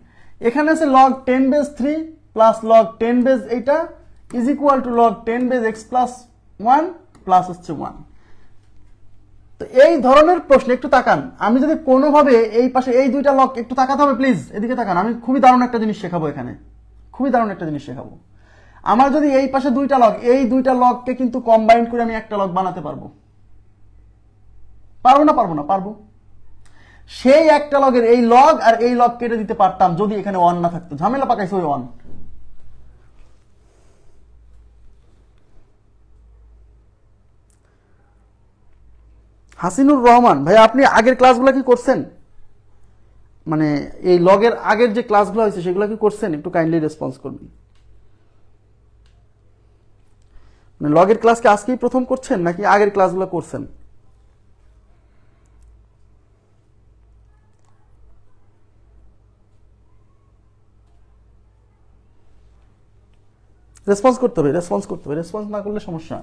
এখানে আছে log 10 base 3 plus log 10 base এইটা is equal to log 10 base x plus 1 plus হচ্ছে 1। তো এই ধরনের প্রশ্ন একটু তাকান। আমি যদি কোনোভাবে এই পাশে এই দুইটা লগ, একটু তাকাতে হবে প্লিজ, এদিকে তাকান। আমি খুবই দারুণ একটা জিনিস শেখাবো এখানে, খুবই দারুণ একটা জিনিস শেখাবো। আমার যদি এই পাশে দুইটা লগ, এই দুইটা লগকে কিন্তু কম্বাইন করে আমি একটা লগ বানাতে পারবো। পারবো না? পারবো না? পারবো। সেই একটা লগের এই লগ আর এই লগ কেটে দিতে পারতাম যদি এখানে 1 না থাকতো। ঝামেলা পাকাইছে ওই 1। হাসিনুর রহমান ভাই, আপনি আগের ক্লাসগুলো কি করছেন? মানে এই লগের আগের যে ক্লাসগুলো হয়েছে সেগুলো কি করছেন? একটু কাইন্ডলি রেসপন্স করবেন। মানে লগের ক্লাস কি আজকেই প্রথম করছেন নাকি আগের ক্লাসগুলো করছেন? রেসপন্স করতে হবে, রেসপন্স করতে হবে। রেসপন্স না করলে সমস্যা।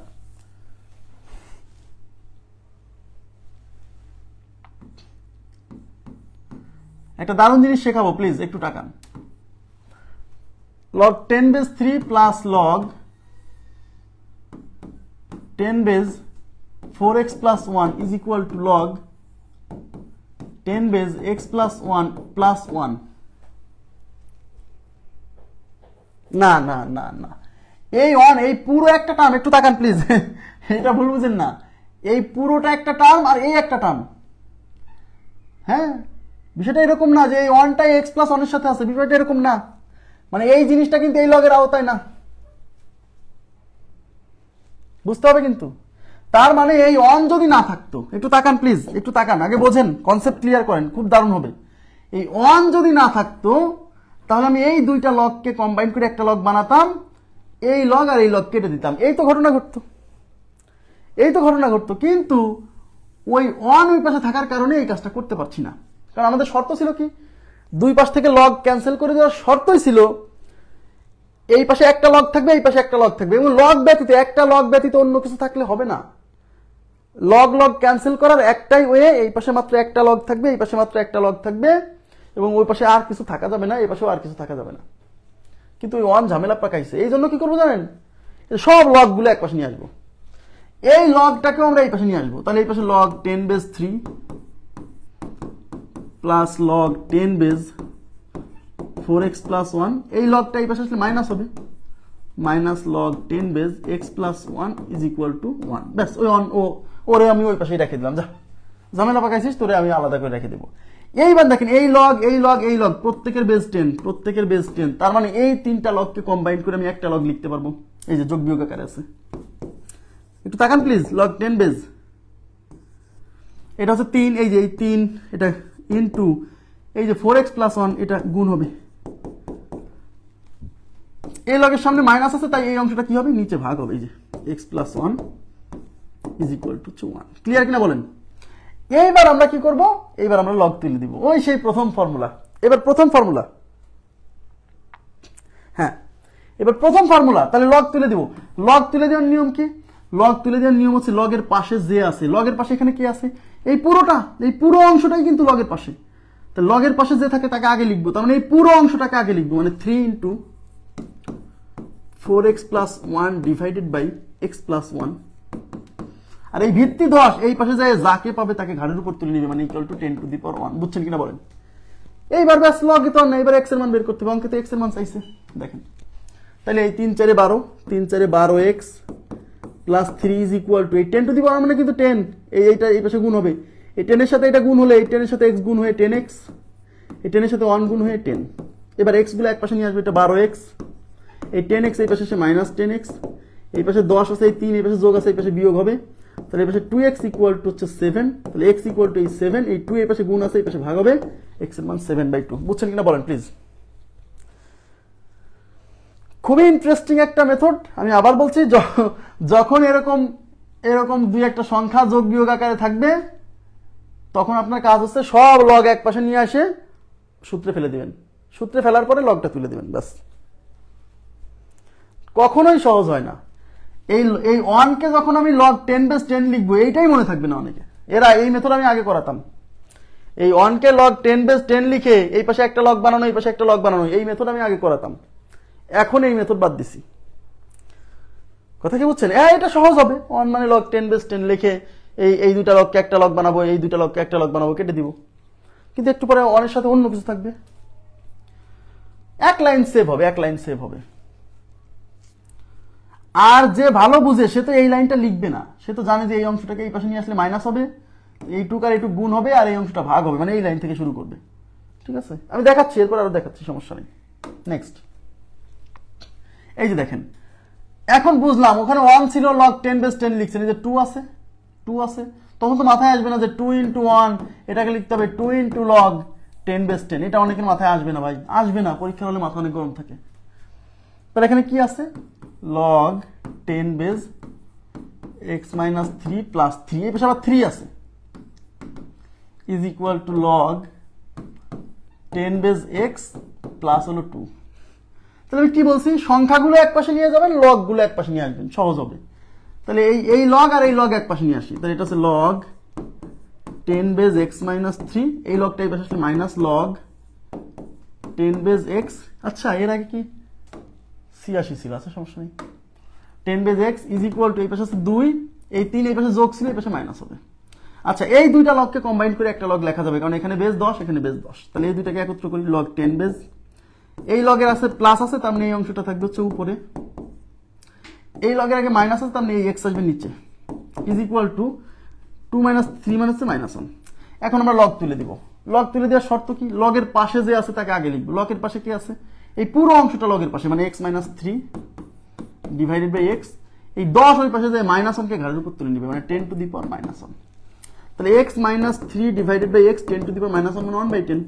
একটা দারুণ জিনিস শেখাবো, প্লিজ একটু তাকান। Log 10 base 3 plus log 10 base 4x plus 1 is equal to log 10 base x plus 1 plus 1। না না না না, এই 1, এই পুরো একটা টার্ম, একটু তাকান প্লিজ, এটা ভুল বুঝেন না। এই পুরোটা একটা টার্ম আর এই একটা টার্ম। হ্যাঁ, বিষয়টা এরকম না যে এই 1টাই x প্লাস 1 এর সাথে আছে, বিষয়টা এরকম না। মানে এই জিনিসটা কিন্তু এই লগের আওতায় না, বুঝতে হবে কিন্তু। তার মানে এই অন যদি না থাকতো, একটু তাকান প্লিজ, একটু তাকান, আগে বোঝেন, কনসেপ্ট ক্লিয়ার করেন, খুব দারুণ হবে। এই অন যদি না থাকতো তাহলে আমি এই দুইটা লগকে কম্বাইন করে একটা লগ বানাতাম, এই লগ আর এই লগ কেটে দিতাম, এই তো ঘটনা ঘটতো, এই তো ঘটনা ঘটতো। কিন্তু ওই অন ওই পাশে থাকার কারণে এই কাজটা করতে পারছি না, কারণ আমাদের শর্ত ছিল কি, দুই পাশ থেকে লগ ক্যান্সেল করে দেওয়ার শর্তই ছিল এই পাশে একটা লগ থাকবে, এই পাশে একটা লগ থাকবে, এবং লগ ব্যতীত, একটা লগ ব্যতীত অন্য কিছু থাকলে হবে না। লগ লগ ক্যান্সেল করার একটাই ওয়ে, এই পাশে মাত্র একটা লগ থাকবে, এই পাশে মাত্র একটা লগ থাকবে, এবং ওই পাশে আর কিছু থাকা যাবে না, এই পাশেও আর কিছু থাকা যাবে না। কিন্তু ওই ওয়ান ঝামেলা পাকাইছে, এই জন্য কি করবো জানেন, সব লগগুলো এক পাশে নিয়ে আসবো, এই লগটাকেও আমরা এই পাশে নিয়ে আসবো। তাহলে এই পাশে log 10 base 3 plus log 10 base 4x plus 1, এই লগটা এই পাশে আসলে মাইনাস হবে, minus log 10 base x plus 1 is equal to 1। ব্যাস, ওই অন ওরে আমি ওই পাশেই রেখে দিলাম, যা ঝামেলা পাকাইছিস তোরে আমি আলাদা করে রেখে দেবো। এইবার দেখেন এই লগ এই লগ এই লগ প্রত্যেকের বেজ 10, প্রত্যেকের বেজ 10, তার মানে এই তিনটা লগকে কম্বাইন করে আমি একটা লগ লিখতে পারবো, এই যে যোগ বিয়োগ আকারে আছে। একটু তাকান প্লিজ, লগ 10 বেজ, এটা হচ্ছে 3, এই যে এই 3, এটা ইনটু এই যে 4x প্লাস 1, এটা গুণ হবে, এই লগের সামনে মাইনাস আছে তাই এই অংশটা কি হবে, নিচে ভাগ হবে, এই যে x plus 1 is equal to 1। Clear কিনা বলেন? এইবার আমরা কি করব, এইবার আমরা লগ তুলে দিব, ওই সেই প্রথম ফর্মুলা। এবার প্রথম ফর্মুলা, হ্যাঁ এবার প্রথম ফর্মুলা, তাহলে লগ তুলে দিব। লগ তুলে দেওয়ার নিয়ম কি, লগ তুলে দেওয়ার নিয়ম হচ্ছে লগের পাশে যে আছে, লগের পাশে এখানে কি আছে, এই পুরোটা, এই পুরো অংশটাই কিন্তু লগের পাশে, তো লগের পাশে যে থাকে তাকে আগে লিখবো, তার মানে এই পুরো অংশটাকে আগে লিখবো, মানে 3 into 4x plus 1 divided by x plus 1, আর এই ভিত্তি 10 এই পাশে যায় যাকে পাবে তাকে ঘাড়ের উপর তুলে নিবে, মানে equal to 10 to the power 1। বুঝছেন কিনা বলেন? এইবার ব্যাস লগে তো না, এবার x এর মান বের করতে হবে, অঙ্কে তো x এর মান চাইছে, দেখেন তাহলে এই 3 4 12, 3 4 12x plus 3 is equal to, এই 10 টু দি পাওয়ার মানে কিন্তু 10, এইটা এই পাশে গুণ হবে, এই 10 এর সাথে এটা গুণ হলে এই 10 এর সাথে x গুণ হয়ে 10x, এই 10 এর সাথে 1 গুণ হয়ে 10, এবার x গুলো এক পাশে নিয়ে আসবে, এটা 12x, এই 10x এই পাশে এসে মাইনাস 10x, এই পাশে 10 আছে, এই 3 এই পাশে যোগ আছে, এই পাশে বিয়োগ হবে, তাহলে এই পাশে 2x ইকুয়াল টু হচ্ছে 7, তাহলে x ইকুয়াল টু এই 7, এই 2 এই পাশে গুণ আছে, এই পাশে ভাগ হবে, x এর মান 7/2। বুঝছেন কিনা বলেন প্লিজ? খুবই ইন্টারেস্টিং একটা মেথড। আমি আবার বলছি, যখন এরকম এরকম দুই একটা সংখ্যা যোগ বিয়োগ আকারে থাকবে তখন আপনার কাজ হচ্ছে সব লগ এক পাশে নিয়ে আসে সূত্রে ফেলে দিবেন, সূত্রে ফেলার পরে লগটা তুলে দিবেন, ব্যাস। কখনোই সহজ হয় না। এই 1 কে যখন আমি লগ 10 বেস 10 লিখবো, এইটাই মনে থাকবে না অনেকে, এরা এই মেথড আমি আগে করাতাম, এই 1 কে লগ 10 বেস 10 লিখে এই পাশে একটা লগ বানানো, এই পাশে একটা লগ বানানো, এই মেথড আমি আগে করাতাম, এখন এই মেথড বাদ দিছি। কথা কি বুঝছেন? এটা সহজ হবে, 1 মানে লগ 10 বেস 10 লিখে এই দুইটা লগকে একটা লগ বানাবো, এই দুইটা লগকে একটা লগ বানাবো, কেটে দিব। কিন্তু একটু পরে 1 এর সাথে অন্য কিছু থাকবে, এক লাইন সেভ হবে, এক লাইন সেভ হবে। আর যে ভালো বুঝে সে তো এই লাইনটা লিখবে না, সে তো জানে যে এই অংশটাকে এই পাশে নিয়ে আসলে মাইনাস হবে, এইটুক আর এইটুক গুণ হবে, আর এই অংশটা ভাগ হবে, মানে এই লাইন থেকে শুরু করবে। ঠিক আছে, আমি দেখাচ্ছি, এরপর আরো দেখাচ্ছি, সমস্যা নেই। নেক্সট, এই যে দেখেন, এখন বুঝলাম ওখানে 1 ছিল, লগ 10 বেস 10 লিখছেন, এই যে 2 আছে, 2 আছে, তখন তো মাথায় আসবে না যে 2 ইন্টু 1, এটাকে লিখতে হবে 2 ইন্টু লগ 10 বেস 10, এটা অনেকের মাথায় আসবে না ভাই, আসবে না, পরীক্ষার হলে মাথা অনেক গরম থাকে। তাহলে এখানে কি আছে, log 10 base x minus 3 plus 3, এই পাশে আবার 3 আছে, is equal to log 10 base x plus হলো 2। তাহলে আমি কি বলছি, সংখ্যাগুলো এক পাশে নিয়ে যাবেন, লগগুলো এক পাশে নিয়ে আসবেন, সহজ হবে। তাহলে এই লগ আর এই লগ এক পাশে নিয়ে আসি, তাহলে এটা হচ্ছে লগ 10 বেস x মাইনাস 3, এই লগটা এই পাশে আসলে মাইনাস লগ 10 বেস x। আচ্ছা, এর আগে কি 86 ছিল, আচ্ছা সমস্যা নেই। 10 base x is equal to, এই পাশে আছে 2, এই 3 এই পাশে যোগ ছিল, এই পাশে মাইনাস হবে। আচ্ছা, এই দুইটা লগকে কম্বাইন করে একটা লগ লেখা যাবে, কারণ এখানে বেস 10, এখানে বেস 10, তাহলে এই দুইটাকে একত্র করি, লগ 10 বেস, এই লগের আছে প্লাস আছে, তার মানে এই অংশটা থাকবে হচ্ছে উপরে, এই লগের আগে মাইনাস আছে, তার মানে এই x আসবে নিচে, ইজ ইকুয়াল টু 2 মাইনাস 3 মানে হচ্ছে মাইনাস 1। এখন আমরা লগ তুলে দিব। লগ তুলে দেওয়ার শর্ত কি, লগের পাশে যে আছে তাকে আগে লিখবো। লগের পাশে কি আছে, এই পুরো অংশটা লগের পাশে, মানে x minus 3 divided by x, এই 10 ওই পাশে যায় -1 ঘাড়ের উপর তুলে নিবে, মানে 10 টু দি পাওয়ার -1। তাহলে x - 3 divided by x 10 to the power -1 মানে 1/10।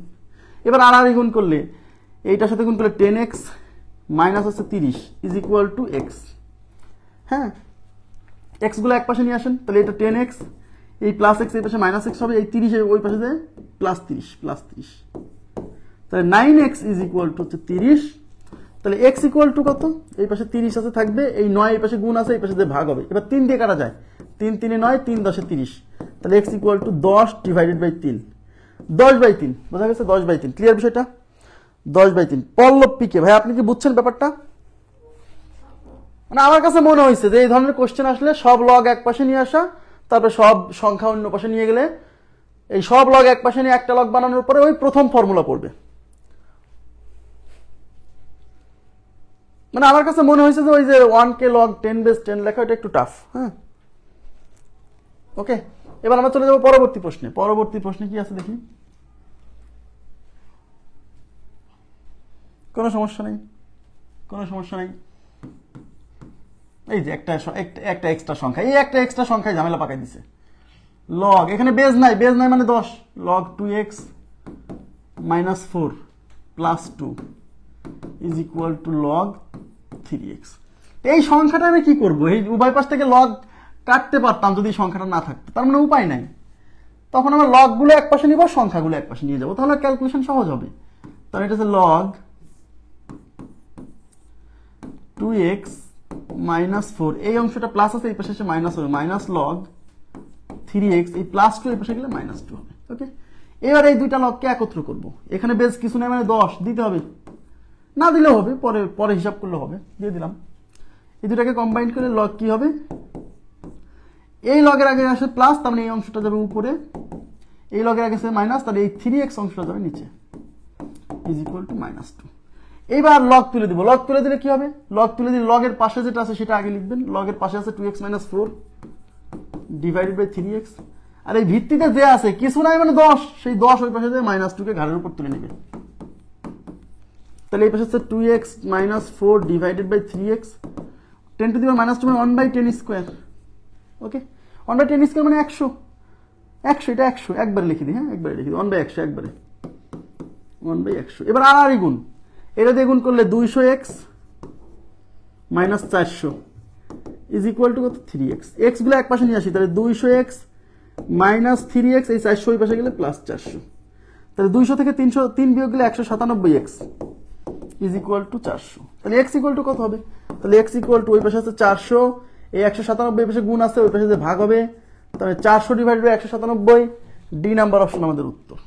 এবার আর গুণ করলে এইটার সাথে গুণ করলে 10x মাইনাস হচ্ছে 30 ইজ ইকুয়াল টু x। হ্যাঁ, x গুলো এক পাশে নিয়ে আসেন, তাহলে এটা 10x, এই প্লাস x এই পাশে -x হবে, এই 30 ওই পাশে যায় +30, তাহলে 9x ইজ ইকুয়াল টু হচ্ছে 30। তাহলে x ইকুয়াল টু কত? এই পাশে 30 আছে থাকবে, এই 9 এই পাশে গুণ আছে, এই পাশে দিয়ে ভাগ হবে। এবার 3 দিয়ে কাটা যায়, 3 3 9, 3 10 30। তাহলে x equal to 10 divided by 3, 10/3। বোঝা গেছে? 10/3। ক্লিয়ার বিষয়টা? 10/3। পল্লব পিকে ভাই, আপনি কি বুঝছেন ব্যাপারটা? মানে আমার কাছে মনে হয়েছে যে এই ধরনের কোশ্চেন আসলে সব লগ এক পাশে নিয়ে আসা, তারপরে সব সংখ্যা অন্য পাশে নিয়ে গেলে এই সব লগ এক পাশে নিয়ে একটা লগ বানানোর পরে ওই প্রথম ফর্মুলা পড়বে। মানে আমার কাছে মনে হয়েছে যে ওই যে 1k log 10 বেস 10 লেখা এটা একটু টাফ। হ্যাঁ, ওকে, এবার আমরা চলে যাবো পরবর্তী প্রশ্নে। পরবর্তী প্রশ্নে কি আছে দেখি। কোনো সমস্যা নেই, কোনো সমস্যা নেই। এই যে একটা এক্সট্রা সংখ্যা, এই একটা এক্সট্রা সংখ্যায় ঝামেলা পাকাই দিছে। লগ, এখানে বেজ নাই, বেজ নাই মানে 10, log 2x - 4 + 2 is equal to log 3x। এই সংখ্যাটা আমি কি করব? এই উভয় পাশ থেকে লগ কাটতে পারতাম যদি সংখ্যাটা না থাকতো, তার মানে উপায় নাই। তখন আমরা লগগুলো এক পাশে নিব, সংখ্যাগুলো এক পাশে নিয়ে যাবো, তাহলে ক্যালকুলেশন সহজ হবে। তাহলে এটা হচ্ছে log 2x - 4, এই অংশটা প্লাস আছে, এই পাশে এসে মাইনাস হবে, -log 3x, এই +2 এই পাশে গেলে -2 হবে। ওকে, এবার এই দুইটা লগকে একত্র করব। এখানে বেস কিছু নেই, মানে 10 দিতে হবে, না দিলেও হবে, পরে পরে হিসাব করলে হবে, দিয়ে দিলাম। এই দুটাকে কম্বাইন করে লগ কি হবে? এই লগের আগে আসে প্লাস, তার মানে এই অংশটা যাবে উপরে, এই লগের আগে আসে মাইনাস, তাহলে এই 3x অংশটা যাবে নিচে, ইজ ইকুয়াল টু -2। এইবার লগ তুলে দিব। লগ তুলে দিলে কি হবে? লগ তুলে দিলে লগের পাশে যেটা আছে সেটা আগে লিখবেন। লগের পাশে আছে 2x - 4 ডিভাইডেড বাই 3x, আর এই ভিত্তিতে যে আছে কিছু নাই মানে 10, সেই 10 ওই পাশে দিয়ে -2 কে ঘাড়ের উপর তুলে নেবে। তাহলে এই পাশে হচ্ছে 2x - 4 divided by 3x, 10 to the power -2 মানে 1/10 স্কোয়ার। ওকে, 1/10 স্কোয়ার মানে 100, 100, এটা 100 একবারে লিখে দিই। হ্যাঁ, একবারে লিখে দিই, 1/100 একবারে, 1/100। এবার আর গুণ, এটা দিয়ে গুণ করলে 200x - 400 ইজ ইকুয়াল টু কত? 3x। x গুলো এক পাশে নিয়ে আসি, তাহলে 200x - 3x, এই 400 ওই পাশে গেলে +400। তাহলে 200 থেকে 303 বিয়োগ গেলে 197x ইজ ইকুয়াল টু 400। তাহলে x ইকুয়াল টু কত হবে? তাহলে x ইকুয়াল টু ওই পাশে আছে 400, এই 197 এই পাশে গুণ আছে, ওই পাশে যে ভাগ হবে, তাহলে 400 divided by 197, D number option আমাদের উত্তর।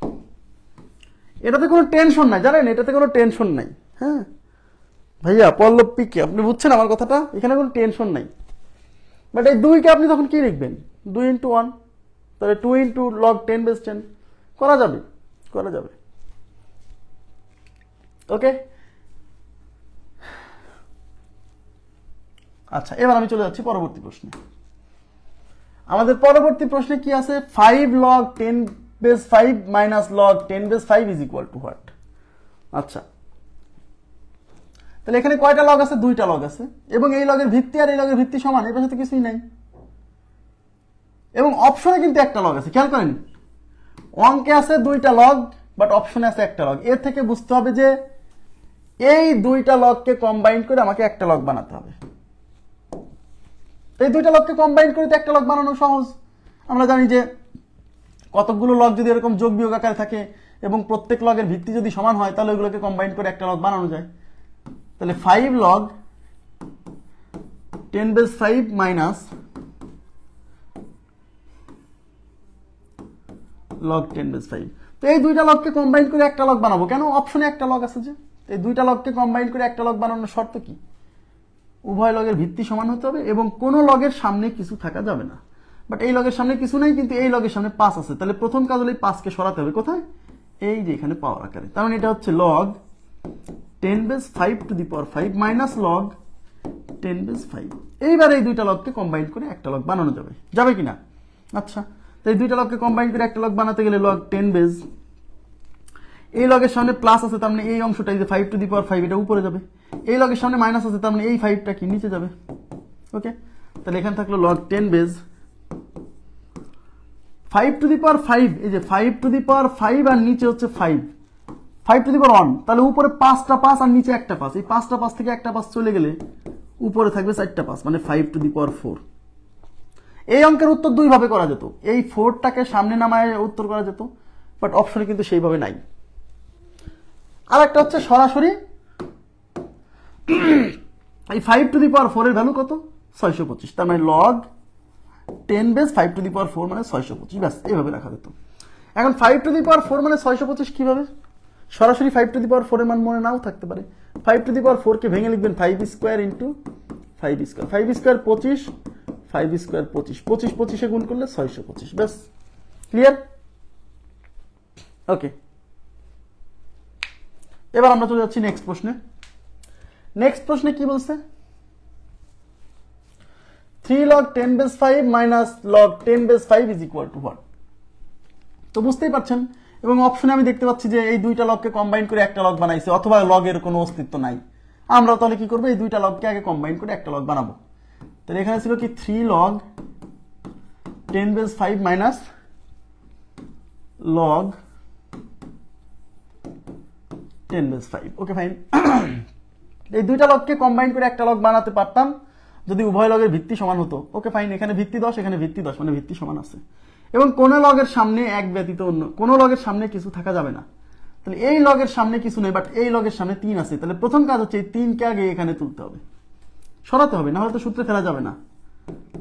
এটাতে কোনো টেনশন নাই, জানেন, এটাতে কোনো টেনশন নাই। হ্যাঁ ভাইয়া, পল্লব পিকে, আপনি বুঝছেন আমার কথাটা? এখানে কোনো টেনশন নাই। বাট এই 2কে আপনি তখন কি লিখবেন? 2 × 1, তাহলে 2 × log 10 বেস 10 করা যাবে, করা যাবে। ওকে, আচ্ছা, এবার আমি চলে যাচ্ছি পরবর্তী প্রশ্নে। আমাদের পরবর্তী প্রশ্নে কি আছে? 5 log 10 base 5 minus log 10 base 5 is equal to what? আচ্ছা, তাহলে এখানে কয়টা লগ আছে? 2টা লগ আছে, এবং এই লগের ভিত্তি আর এই লগের ভিত্তি সমান, এর পাশে তো কিছুই নাই, এবং অপশনে কিন্তু একটা লগ আছে। খেয়াল করেন, অঙ্কে আছে 2টা লগ, বাট অপশনে আছে একটা লগ। এর থেকে বুঝতে হবে যে এই 2টা লগকে কম্বাইন করে আমাকে একটা লগ বানাতে হবে। এই 2টা লগকে কম্বাইন করে তো একটা লগ বানানো সহজ। আমরা জানি যে কতগুলো লগ যদি এরকম যোগ বিয়োগ আকারে থাকে এবং প্রত্যেক লগের ভিত্তি যদি সমান হয়, তাহলে ওইগুলোকে কম্বাইন করে একটা লগ বানানো যায়। তাহলে 5 log 10 base 5 minus log 10 base 5। তো এই 2টা লগকে কম্বাইন করে একটা লগ বানাবো কেন? অপশনে একটা লগ আছে যে। এই 2টা লগকে কম্বাইন করে একটা লগ বানানোর শর্ত কি? উভয় লগের ভিত্তি সমান হতে হবে এবং কোনো লগের সামনে কিছু থাকা যাবে না। বাট এই লগের সামনে কিছু নাই, কিন্তু এই লগের সামনে 5 আছে। তাহলে প্রথম কাজ হলো এই 5কে সরাতে হবে। কোথায়? এই যে এখানে পাওয়ার আকারে। তার মানে এটা হচ্ছে log 10 base 5 two the power 5 minus log 10 base 5। এইবার এই 2টা লগকে কম্বাইন করে একটা লগ বানানো যাবে, যাবে কিনা? আচ্ছা, তো এই 2টা লগকে কম্বাইন করে একটা লগ বানাতে গেলে log 10 বেস, এই লগের সামনে প্লাস আছে, তার মানে এই অংশটা, এই যে 5 টু দি পাওয়ার 5, এটা উপরে যাবে। এই লগের সামনে মাইনাস আছে, তার মানে এই 5টা কি নিচে যাবে। ওকে, তাহলে এখানে থাকলো লগ 10 বেজ 5 টু দি পাওয়ার 5, এই যে 5 টু দি পাওয়ার 5 আর নিচে হচ্ছে 5 টু দি পাওয়ার 1, তাহলে উপরে 5টা 5 আর নিচে একটা 5, এই 5টা 5 থেকে একটা 5 চলে গেলে উপরে থাকবে 4টা 5, মানে 5 টু দি পাওয়ার 4। এই অঙ্কের উত্তর দুই ভাবে করা যেত, এই 4টাকে সামনে নামায় উত্তর করা যেত, বাট অপশনে কিন্তু সেইভাবে নাই। আর একটা হচ্ছে সরাসরি এই 5 টু দি পাওয়ার 4 এর ভ্যালু কত, 625, তার মানে log 10 base 5 two the power 4 মানে 625, ব্যাস এইভাবে রাখা যেত। এখন 5 টু দি পাওয়ার 4 মানে 625 কিভাবে, সরাসরি 5 টু দি পাওয়ার 4 এর মান মনে নাও থাকতে পারে। 5 টু দি পাওয়ার 4 কে ভেঙে লিখবেন 5 square into 5 square, 5 square 25, 5 square 25, 25 25 এ গুণ করলে 625, ব্যাস ক্লিয়ার। ওকে, এবার আমরা চলে যাচ্ছি নেক্সট প্রশ্নে। নেক্সট প্রশ্নে কি বলছে, 3 log 10 base 5 minus log 10 base 5 is equal to what? তো বুঝতেই পারছেন, এবং অপশনে আমি দেখতে পাচ্ছি যে এই দুইটা লগকে কম্বাইন করে একটা লগ বানাইছে, অথবা লগের কোনো অস্তিত্ব নাই। আমরা তাহলে কি করবো, এই দুইটা লগকে আগে কম্বাইন করে একটা লগ বানাবো। তাহলে এখানে ছিল কি 3 log 10 base 5 minus log 10 base 5, okay fine. এই দুইটা লগকে কম্বাইন করে একটা লগ বানাতে পারতাম যদি উভয় লগের ভিত্তি সমান হতো, ওকে ফাইন। এখানে ভিত্তি 10, এখানে ভিত্তি 10, মানে ভিত্তি সমান আছে। এবং কোন লগের সামনে এক ব্যতীত অন্য কোন লগের সামনে কিছু থাকা যাবে না, তাহলে এই লগের সামনে কিছু নেই, বাট এই লগের সামনে 3 আছে। তাহলে প্রথম কাজ হচ্ছে এই 3কে আগে এখানে তুলতে হবে, সরাতে হবে, না হলে তো সূত্রে ফেলা যাবে না।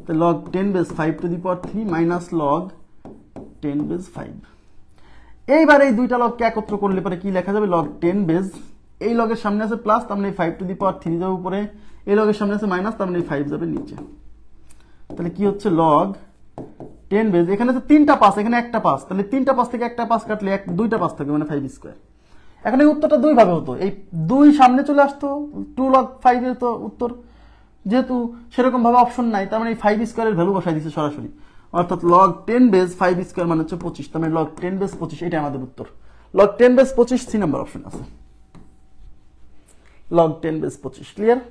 তাহলে log 10 base 5 to the power 3 minus log 10 base 5। এইবার এই দুইটা লগকে একত্র করলে পরে কি লেখা যাবে, log 10 base, এই লগের সামনে আছে প্লাস, তার মানে 5 to the power 3 যাবে উপরে, এই লগের সামনে আছে মাইনাস, তার মানে 5 যাবে নিচে। তাহলে কি হচ্ছে log 10 base, এখানে তো 3টা 5, এখানে একটা 5, তাহলে 3টা 5 থেকে একটা 5 কাটলে দুইটা 5 থাকবে, মানে 5 স্কয়ার। এখন এই উত্তরটা দুই ভাবে হতো, এই 2 সামনে চলে আসতো 2 log 5 এর তো উত্তর, যেহেতু সেরকম ভাবে অপশন নাই, তার মানে 5 স্কয়ারের ভ্যালু বসাই দিচ্ছে সরাসরি, অর্থাৎ log 10 base 5 স্কয়ার মানে হচ্ছে 25, তার মানে log 10 base 25, এটা আমাদের উত্তর। log 10 base 25 C number option আছে, log 10 base 25, ক্লিয়ার।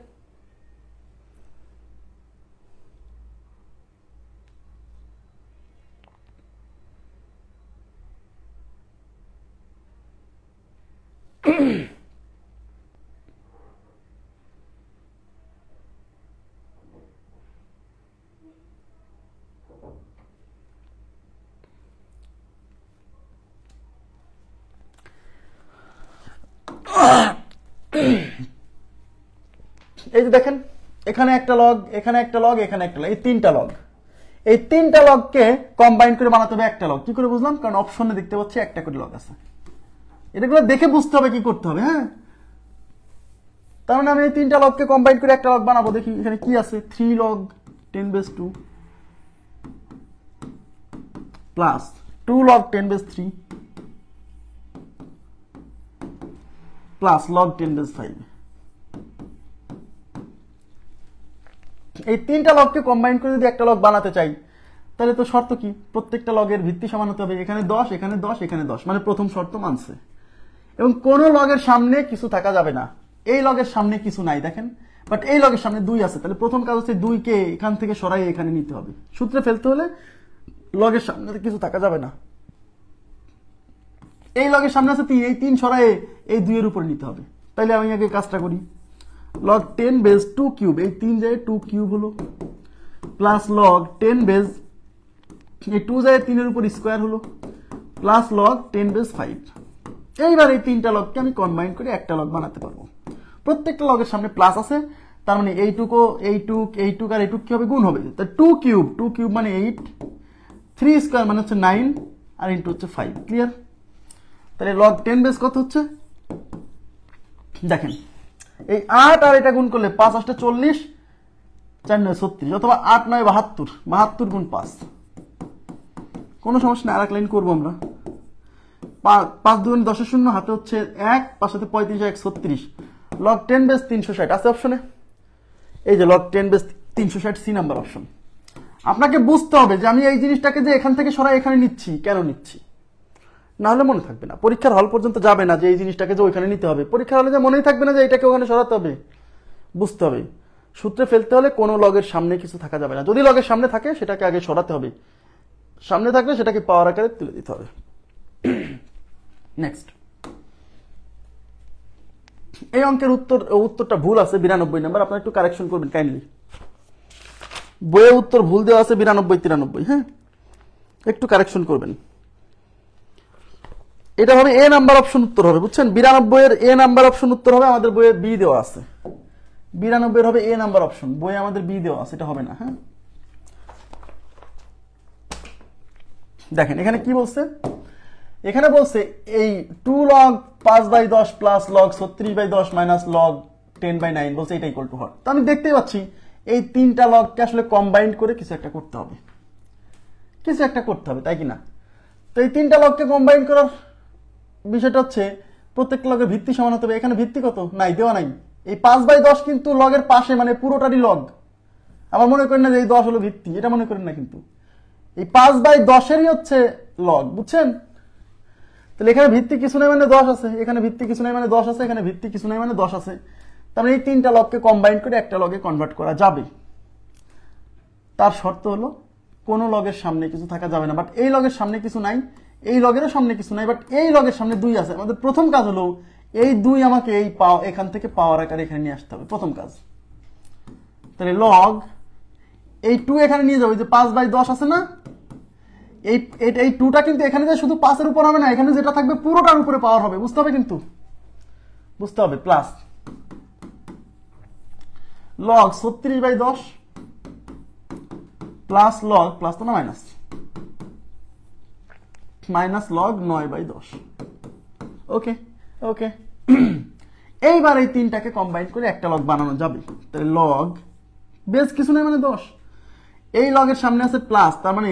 এই যে দেখেন, এখানে একটা লগ, এখানে একটা লগ, এখানে একটা লগ, এই 3টা লগ, এই 3টা লগকে কম্বাইন করে বানাতে হবে একটা লগ। কি করে বুঝলাম, কারণ অপশনে দেখতে পাচ্ছি একটা করে লগ আছে, এটাগুলো দেখে বুঝতে হবে কি করতে হবে। হ্যাঁ, তার মানে আমি এই 3টা লগকে কম্বাইন করে একটা লগ বানাবো। দেখি এখানে কি আছে, 3 log 10 base 2 plus 2 log 10 base 3 plus log 10 base 5। এই 3টা লগকে কম্বাইন করে যদি একটা লগ বানাতে চাই, তাহলে তো শর্ত কি, প্রত্যেকটা লগের ভিত্তি সমান হতে হবে। এখানে 10, এখানে 10, এখানে 10, মানে প্রথম শর্ত মানছে। এবং কোন লগের সামনে কিছু থাকা যাবে না, এই লগের সামনে কিছু নাই দেখেন, বাট এই লগের সামনে 2 আছে, তাহলে প্রথম কাজ হচ্ছে 2কে এখান থেকে সরাই এখানে নিতে হবে। সূত্রে ফেলতে হলে লগের সামনে কিছু থাকা যাবে না, এই লগের সামনে আছে 3, এই 3 সরাই এই 2 এর উপর নিতে হবে। তাহলে আমি আগে কাজটা করি, log 10 base 2 কিউব, এই 3 যায় 2 কিউব হলো, প্লাস log 10 base, এই 2 যায় 3 এর উপর স্কয়ার হলো, প্লাস log 10 base 5। এইবার এই 3টা লগকে আমি কম্বাইন করে একটা লগ বানাতে পারবো। প্রত্যেকটা লগের সামনে প্লাস আছে, তার মানে এইটুকু এইটুক এইটুক আর এইটুক কি হবে, গুণ হবে। তাই 2 কিউব মানে 8, 3 স্কয়ার মানে হচ্ছে 9, আর ইন্টু হচ্ছে 5, ক্লিয়ার। তাহলে log 10 base কত হচ্ছে, দেখেন এই 8 আর এটা গুণ করলে 5 8 40, 4 9 36, অথবা 8 9 72, 72 গুণ 5, কোনো সমস্যা নেই। আরেক লাইন করবো আমরা, 5 2 10 0, হাতে হচ্ছে 1, 5 সাথে 35 1 36, log 10 base 360 আছে অপশনে। এই যে log 10 base 360 C number option. আপনাকে বুঝতে হবে যে আমি এই জিনিসটাকে যে এখান থেকে সরাই এখানে নিচ্ছি, কেন নিচ্ছি, না হলে মনে থাকবে না, পরীক্ষার হল পর্যন্ত যাবে না যে এই জিনিসটাকে যে ওইখানে নিতে হবে, পরীক্ষার হলে যে মনেই থাকবে না যে এটাকে ওখানে সরাতে হবে। বুঝতে হবে সূত্রে ফেলতে হলে কোনো লগের সামনে কিছু থাকা যাবে না, যদি লগের সামনে থাকে সেটাকে আগে সরাতে হবে, সামনে থাকলে সেটাকে পাওয়ার আকারে তুলে দিতে হবে। নেক্সট, এই অঙ্কের উত্তরটা ভুল আছে 92 নাম্বার, আপনারা একটু কারেকশন করবেন কাইন্ডলি। বইয়ে উত্তর ভুল দেওয়া আছে 92 93, হ্যাঁ একটু কারেকশন করবেন। এটা হবে এ নাম্বার অপশন উত্তর হবে, বুঝছেন? 92 এর এ নাম্বার অপশন উত্তর হবে, আমাদের বইয়ে বি দেওয়া আছে। 92 এর হবে এ নাম্বার অপশন, বইয়ে আমাদের বি দেওয়া আছে, এটা হবে না। হ্যাঁ দেখেন এখানে কি বলছে, এখানে বলছে এই 2 log 5/10 plus log 36/10 minus log 10/9 বলছে এটা ইকুয়াল টু হট। তো আমি দেখতেই পাচ্ছি এই তিনটা লগকে আসলে কম্বাইন্ড করে কিছু একটা করতে হবে, কিছু একটা করতে হবে, তাই কি না? তো এই তিনটা লগকে কম্বাইন করার বিষয়টা হচ্ছে প্রত্যেকটা লগের ভিত্তি সমান হতে হবে। এখানে ভিত্তি কত নাই, দেওয়া নাই। এই 5/10 কিন্তু লগের পাশে, মানে পুরোটারই লগ। আবার মনে করেন না যে এই 10 হলো ভিত্তি, এটা মনে করেন না, কিন্তু এই 5/10-এরই হচ্ছে লগ, বুঝছেন? তাহলে এখানে ভিত্তি কিছু নাই মানে 10 আছে, এখানে ভিত্তি কিছু নাই মানে 10 আছে, এখানে ভিত্তি কিছু নাই মানে 10 আছে। তার মানে এই তিনটা লগকে কম্বাইন করে একটা লগে কনভার্ট করা যাবে। তার শর্ত হলো কোন লগের সামনে কিছু থাকা যাবে না। বাট এই লগের সামনে কিছু নাই, এই লগেরও সামনে কিছু নাই, বাট এই লগের সামনে 2 আছে। আমাদের প্রথম কাজ হলো এই 2 আমাকে এই এখান থেকে পাওয়ার আকারে এখানে নিয়ে আসতে হবে, প্রথম কাজ। তাহলে লগ এই 2 এখানে নিয়ে যাবো, যে 5/10 আছে না, এই 2টা কিন্তু এখানে যে শুধু 5-এর উপর হবে না, এখানে যেটা থাকবে পুরোটার উপরে পাওয়ার হবে, বুঝতে হবে, কিন্তু বুঝতে হবে। Plus log 36/10 plus log, plus তো না মাইনাস, মাইনাস লগ 9/10। ওকে ওকে, এইবার এই তিনটাকে কম্বাইন করে একটা লগ বানানো যাবে। তাহলে লগ বেস কিছু নেই মানে 10, এই লগের সামনে আছে প্লাস, তার মানে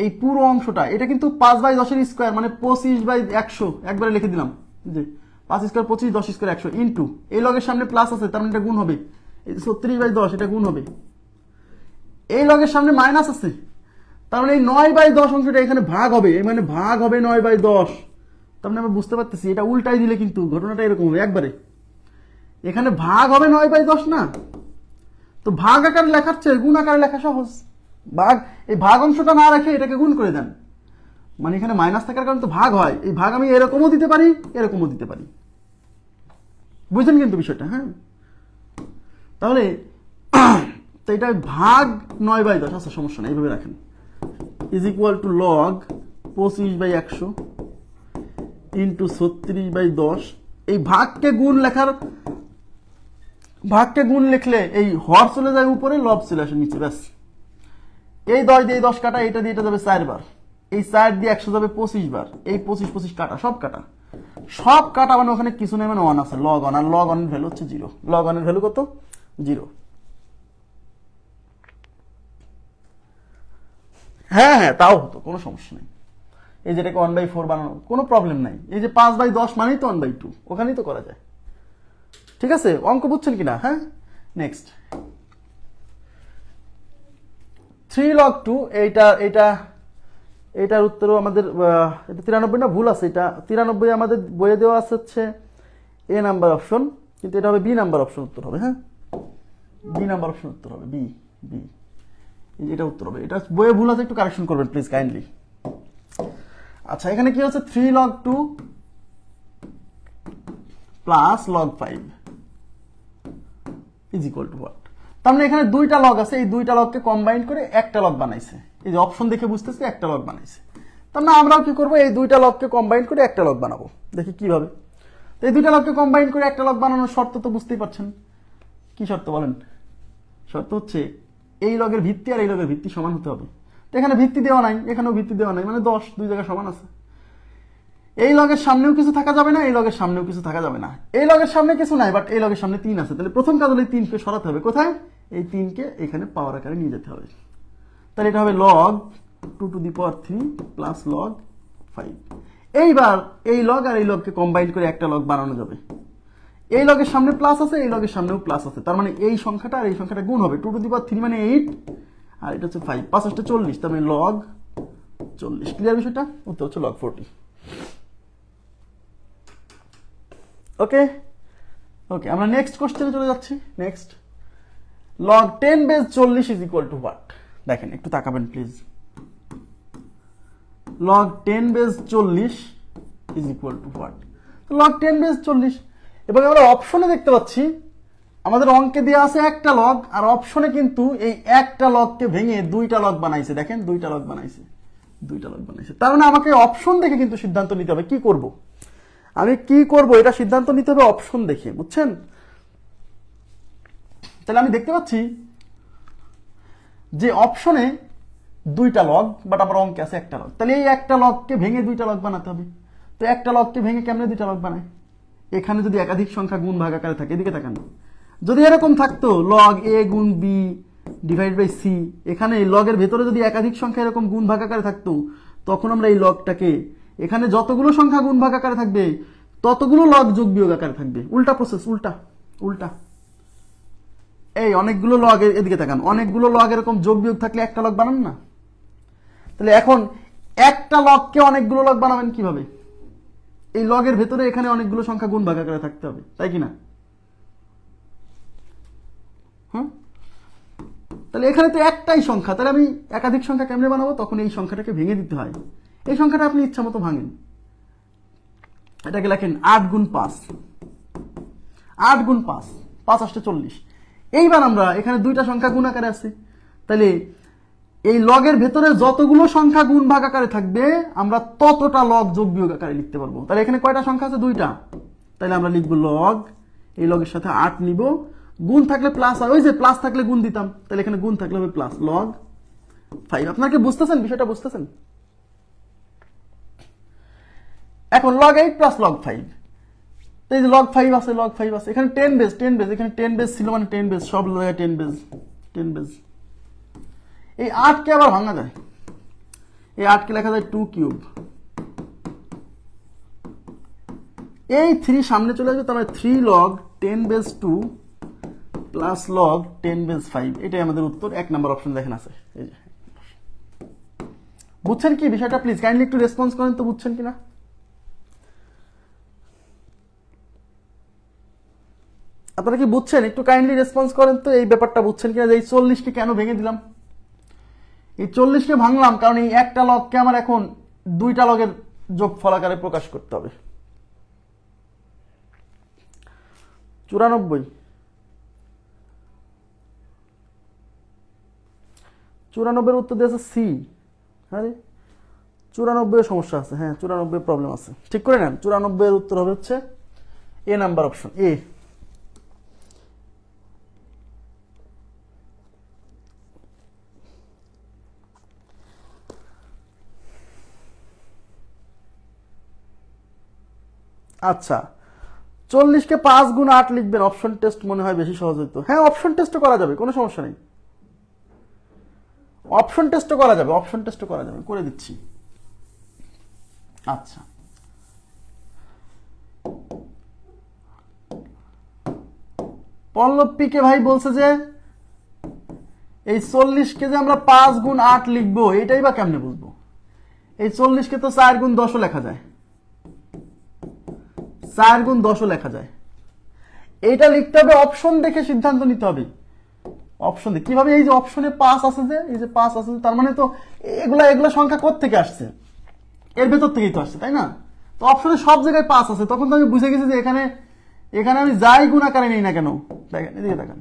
এই পুরো অংশটা এটা কিন্তু 5/10 স্কোয়ার, মানে 25/100 একবারে লিখে দিলাম, যে 5 স্কোয়ার 25, 10 স্কোয়ার 100 ইন্টু এই লগের সামনে প্লাস আছে, তার মানে এটা গুণ হবে, 36/10 এটা গুণ হবে। এই লগের সামনে মাইনাস আছে, তার মানে এই 9/10 অংশটা এখানে ভাগ হবে, মানে ভাগ হবে 9/10। তার মানে আমরা বুঝতে পারতেছি এটা উল্টাই দিলে কিন্তু ঘটনাটা এরকম হবে, একবারে এখানে ভাগ হবে 9/10 না, তো ভাগ আকারে লেখার চেয়ে গুণ আকারে লেখা সহজ। ভাগ, এই ভাগ অংশটা না রেখে এটাকে গুণ করে দেন, মানে এখানে মাইনাস থাকার কারণে তো ভাগ হয়, এই ভাগ আমি এরকমও দিতে পারি, এরকমও দিতে পারি, বুঝলেন কিন্তু বিষয়টা? হ্যাঁ তাহলে তো এটা ভাগ 9/10, আচ্ছা সমস্যা নেই, এইভাবে রাখেন, is equal to log 25/100 into 36/10। এই ভাগকে গুণ লেখার, ভাগকে গুণ লিখলে এই হর চলে যায় উপরে, লব চলে আসে নিচে, ব্যাস। এই 10 দিয়ে 10 কাটা, এটা দিয়ে এটা যাবে 4 বার, এই 4 দিয়ে 100 যাবে 25 বার, এই 25 কাটা, সব কাটা, সব কাটা, মানে ওখানে কিছু নেই, মানে 1 আছে, লগ 1, আর লগ 1 এর ভ্যালু হচ্ছে 0। লগ 1 এর ভ্যালু কত? 0। হ্যাঁ হ্যাঁ তাও হতো, কোনো সমস্যা নেই। এই যেটাকে 1/4 বানানো কোনো প্রবলেম নাই, এই যে 5/10 মানেই তো 1/2, ওখানেই তো করা যায়। ঠিক আছে, অঙ্ক বুঝছেন কিনা? হ্যাঁ নেক্সট, 3 log 2, এইটার উত্তরও আমাদের এটা 93 না, ভুল আছে, এটা 93 আমাদের বইয়ে দেওয়া আছে হচ্ছে এ নাম্বার অপশন, কিন্তু এটা হবে বি নাম্বার অপশন উত্তর হবে। হ্যাঁ বি নাম্বার অপশন উত্তর হবে, বি বি, এটা উত্তর হবে। এটা বইয়ে ভুল আছে, একটু কারেকশন করবেন প্লিজ কাইন্ডলি। আচ্ছা এখানে কি হচ্ছে 3 log 2 plus log 5 is equal to what? তার মানে এখানে 2টা লগ আছে, এই 2টা লগকে কম্বাইন করে একটা লগ বানাইছে, এই যে অপশন দেখে বুঝতেছি একটা লগ বানাইছে। তার মানে আমরাও কি করবো, এই 2টা লগকে কম্বাইন করে একটা লগ বানাবো, দেখি কিভাবে। তো এই 2টা লগকে কম্বাইন করে একটা লগ বানানোর শর্ত তো বুঝতেই পারছেন, কি শর্ত বলেন? শর্ত হচ্ছে এই লগের ভিত্তি আর এই লগের ভিত্তি সমান হতে হবে। তো এখানে ভিত্তি দেওয়া নাই, এখানেও ভিত্তি দেওয়া নাই, মানে 10 দুই জায়গায় সমান আছে। এই লগের সামনেও কিছু থাকা যাবে না, এই লগের সামনেও কিছু থাকা যাবে না। এই লগের সামনে কিছু নাই, বাট এই লগের সামনে 3 আছে। তাহলে প্রথম কাজ হলো এই 3কে সরাতে হবে, কোথায়? এই 3কে এখানে পাওয়ার আকারে নিয়ে যেতে হবে। তাহলে এটা হবে log 2⁻³ প্লাস log 5। এইবার এই লগ আর এই লগকে কম্বাইন করে একটা লগ বানানো যাবে। এই লগের সামনে প্লাস আছে, এই লগের সামনেও প্লাস আছে, তার মানে এই সংখ্যাটা আর এই সংখ্যাটা গুণ হবে। 2⁻³ মানে 8, আর এটা হচ্ছে 5, 5 × 40, তার মানে log 40। ক্লিয়ার বিষয়টা? উত্তর হচ্ছে log 40। ওকে ওকে, আমরা নেক্সট কোশ্চেনে চলে যাচ্ছি। Next log 10 base 40 is equal to what? দেখেন একটু তাকাবেন please. Log 10 base 40 is equal to what? Log 10 base 40। এবং আমরা অপশনে দেখতে পাচ্ছি আমাদের অঙ্কে দেওয়া আছে একটা লগ, আর অপশনে কিন্তু এই একটা লগকে ভেঙে দুইটা লগ বানাইছে। দেখেন দুইটা লগ বানাইছে। তার মানে আমাকে অপশন দেখে কিন্তু সিদ্ধান্ত নিতে হবে কি করব। আমি কি করব এটা সিদ্ধান্ত নিতে হবে অপশন দেখে, বুঝছেন? তাহলে আমি দেখতে পাচ্ছি যে অপশনে দুইটা লগ, বাট আমার অঙ্কে আছে একটা লগ। তাহলে এই একটা লগকে ভেঙে দুইটা লগ বানাতে হবে। তো একটা লগকে ভেঙে কেমনে দুইটা লগ বানায়? এখানে যদি একাধিক সংখ্যা গুণ ভাগ আকারে থাকে, এদিকে তাকান, যদি এরকম থাকতো লগ এ গুণ বি ডিভাইড বাই সি, এখানে লগের ভেতরে যদি একাধিক সংখ্যা এরকম গুণ ভাগ আকারে থাকতো, তখন আমরা এই লগটাকে এখানে যতগুলো সংখ্যা গুণ ভাগ আকারে থাকবে ততগুলো লগ যোগ বিয়োগ আকারে থাকবে। উল্টা প্রসেস, উল্টা। এই অনেকগুলো লগ, এদিকে তাকান, অনেকগুলো লগ এরকম যোগ বিয়োগ থাকলে একটা লগ বানান না? তাহলে এখন একটা লগকে অনেকগুলো লগ বানাবেন কিভাবে? এই লগের ভেতরে এখানে অনেকগুলো সংখ্যা গুণ ভাগ আকারে থাকতে হবে, তাই কিনা? তাহলে এখানে তো একটাই সংখ্যা, তাহলে আমি একাধিক সংখ্যা কেমনে বানাবো? তখন এই সংখ্যাটাকে ভেঙে দিতে হয়। এই সংখ্যাটা আপনি ইচ্ছা মতো ভাঙেন। এটাকে লেখেন 8 গুণ 5, 8 গুণ 5, 5 আসছে 40। এইবার আমরা এখানে দুইটা সংখ্যা গুণ আকারে আছে, তাহলে এই লগের ভেতরে যতগুলো সংখ্যা গুণ ভাগ আকারে থাকবে আমরা ততটা লগ যোগ বিয়োগ আকারে লিখতে পারবো। তাহলে এখানে কয়টা সংখ্যা আছে? দুইটা। তাহলে আমরা লিখবো লগ, এই লগের সাথে 8 নিব, গুণ থাকলে প্লাস হয়, ওই যে প্লাস থাকলে গুণ দিতাম, তাহলে এখানে গুণ থাকলে হবে প্লাস, লগ 5। আপনারা কি বুঝতেছেন বিষয়টা? বুঝতেছেন? এখন log 8 প্লাস log 5, এই যে log 5 আছে, এখানে 10 বেস, এখানে 10 বেস ছিল মানে 10 বেস, সব লগে 10 বেস। এই 8 কে আবার ভাঙা যায়, এই 8 কে লেখা যায় 2 কিউব। এই 3 সামনে চলে আসবে, তাহলে 3 log 10 base 2 plus log 10 base 5। এটাই আমাদের উত্তর। 1 নাম্বার অপশন দেখেন আছে। এই যে বুঝছেন কি বিষয়টা? প্লিজ কাইন্ডলি একটু রেসপন্স করেন তো, বুঝছেন কিনা? আপনারা কি বুঝছেন? একটু কাইন্ডলি রেসপন্স করেন তো, এই ব্যাপারটা বুঝছেন কিনা? যে এই 40 কে কেন ভেঙে দিলাম? এই 40 কে ভাঙলাম কারণ এই একটা লগকে আমার এখন দুইটা লগের যোগফল আকারে প্রকাশ করতে হবে। 94 উত্তর দিয়েছে সি। আরে 94 সমস্যা আছে। হ্যাঁ 94 প্রবলেম আছে, ঠিক করে নেন। 94 উত্তর হবে হচ্ছে এ নাম্বার অপশন, এ। আচ্ছা 40 কে 5 গুণ 8 লিখবেন, অপশন টেস্ট মনে হয় বেশি সহজ হইতো। হ্যাঁ অপশন টেস্টও করা যাবে, কোনো সমস্যা নেই। অপশন টেস্টও করা যাবে, করে দিচ্ছি। আচ্ছা পল্লব পিকে ভাই বলছে যে এই 40 কে যে আমরা 5 গুণ 8 লিখবো, এটাই বা কেমনে বুঝবো? এই 40 কে তো 4 গুণ 10 লেখা যায়, 4 গুণ 10 লেখা যায়। এইটা লিখতে হবে অপশন দেখে, সিদ্ধান্ত নিতে হবে অপশন দেখে। কিভাবে? এই যে অপশনে 5 আছে, যে এই যে 5 আছে, তার মানে তো এগুলা সংখ্যা কোথা থেকে আসছে? এর ভেতর থেকেই তো আসছে, তাই না? তো অপশনে সব জায়গায় 5 আছে, তখন তো আমি বুঝে গেছি যে এখানে আমি যাই গুণ আকারে নেই না কেন, দেখেন এদিকে দেখেন,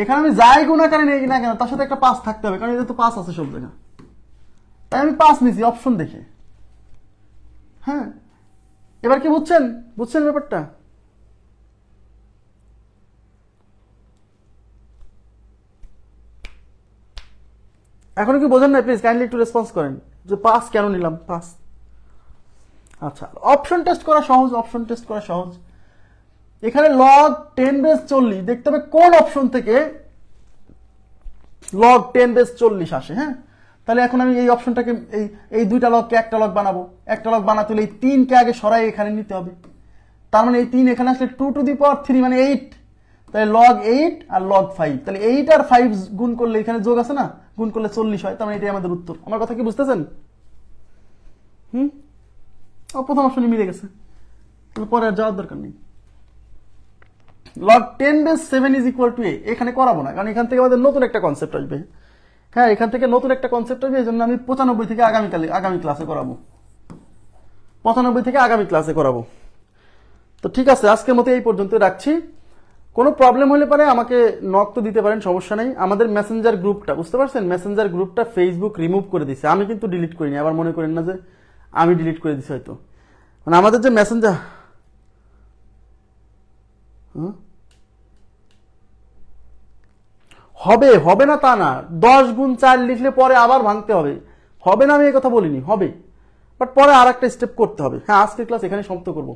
এখানে আমি যাই গুণ আকারে নেই না কেন তার সাথে একটা 5 থাকতে হবে, কারণ এদের তো 5 আছে সব জায়গায়। তাই আমি 5 নিছি অপশন দেখে। হ্যাঁ এবার কি বুঝছেন ব্যাপারটা? এখনো কি বোঝেন না? প্লিজ কাইন্ডলি একটু রেসপন্স করেন যে 5 কেন নিলাম 5। আচ্ছা অপশন টেস্ট করা সহজ, এখানে log 10 বেস 40 দেখতে হবে কোন অপশন থেকে log 10 বেস 40 আসে। হ্যাঁ তাহলে এখন আমি এই অপশনটাকে এই দুইটা লগকে একটা লগ বানাবো। একটা লগ বানাতে হলে এই 3 কে আগে সরাই এখানে নিতে হবে, তার মানে এই 3 এখানে আসলে 2 টু দি পাওয়ার 3 মানে 8, তাহলে log 8 আর log 5, তাহলে 8 আর 5 গুণ করলে এখানে যোগ আছে না, গুণ করলে 40 হয়, তার মানে এটাই আমাদের উত্তর। আমার কথা কি বুঝতেছেন? প্রথম অপশনে মিলে গেছে, পরে আর যাওয়ার দরকার নেই। log 10 base 7 is equal two a, এখানে করাবো না, কারণ এখান থেকে আমাদের নতুন একটা কনসেপ্ট আসবে। হ্যাঁ, এখান থেকে নতুন একটা কনসেপ্ট আসবে, এই জন্য আমি 95 থেকে আগামী ক্লাসে করাবো, 95 থেকে আগামী ক্লাসে করাবো। তো ঠিক আছে, আজকের মতো এই পর্যন্ত রাখছি। কোনো প্রবলেম হলে পারে আমাকে নক তো দিতে পারেন, সমস্যা নেই। আমাদের মেসেঞ্জার গ্রুপটা, বুঝতে পারছেন, মেসেঞ্জার গ্রুপটা ফেসবুক রিমুভ করে দিছে, আমি কিন্তু ডিলিট করিনি, আবার মনে করেন না যে আমি ডিলিট করে দিছি হয়তো। মানে আমাদের যে মেসেঞ্জার হবে হবে না তা না, 10 গুণ 4 লিখলে পরে আবার ভাঙতে হবে, হবে না আমি এই কথা বলিনি, হবে, বাট পরে আর একটা স্টেপ করতে হবে। হ্যাঁ, আজকের ক্লাস এখানে সমাপ্ত করব।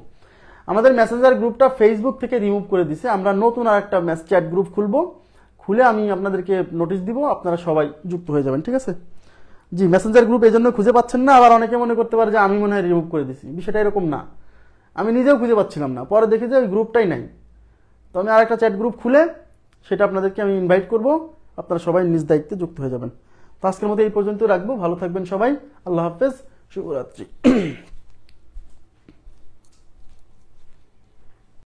আমাদের মেসেঞ্জার গ্রুপটা ফেসবুক থেকে রিমুভ করে দিছে, আমরা নতুন আর একটা চ্যাট গ্রুপ খুলবো, খুলে আমি আপনাদেরকে নোটিশ দিব, আপনারা সবাই যুক্ত হয়ে যাবেন, ঠিক আছে? জি, মেসেঞ্জার গ্রুপ এই জন্য খুঁজে পাচ্ছেন না, আবার অনেকে মনে করতে পারে যে আমি মনে হয় রিমুভ করে দিছি, বিষয়টা এরকম না, আমি নিজেও খুঁজে পাচ্ছিলাম না, পরে দেখি যে ওই গ্রুপটাই নাই, তো আমি আর একটা চ্যাট গ্রুপ খুলে সেটা আপনাদেরকে আমি ইনভাইট করব, আপনারা সবাই নিজ দায়িত্বে যুক্ত হয়ে যাবেন। তো আজকের মতো এই পর্যন্ত রাখবো, ভালো থাকবেন সবাই, আল্লাহ হাফেজ, শুভরাত্রি।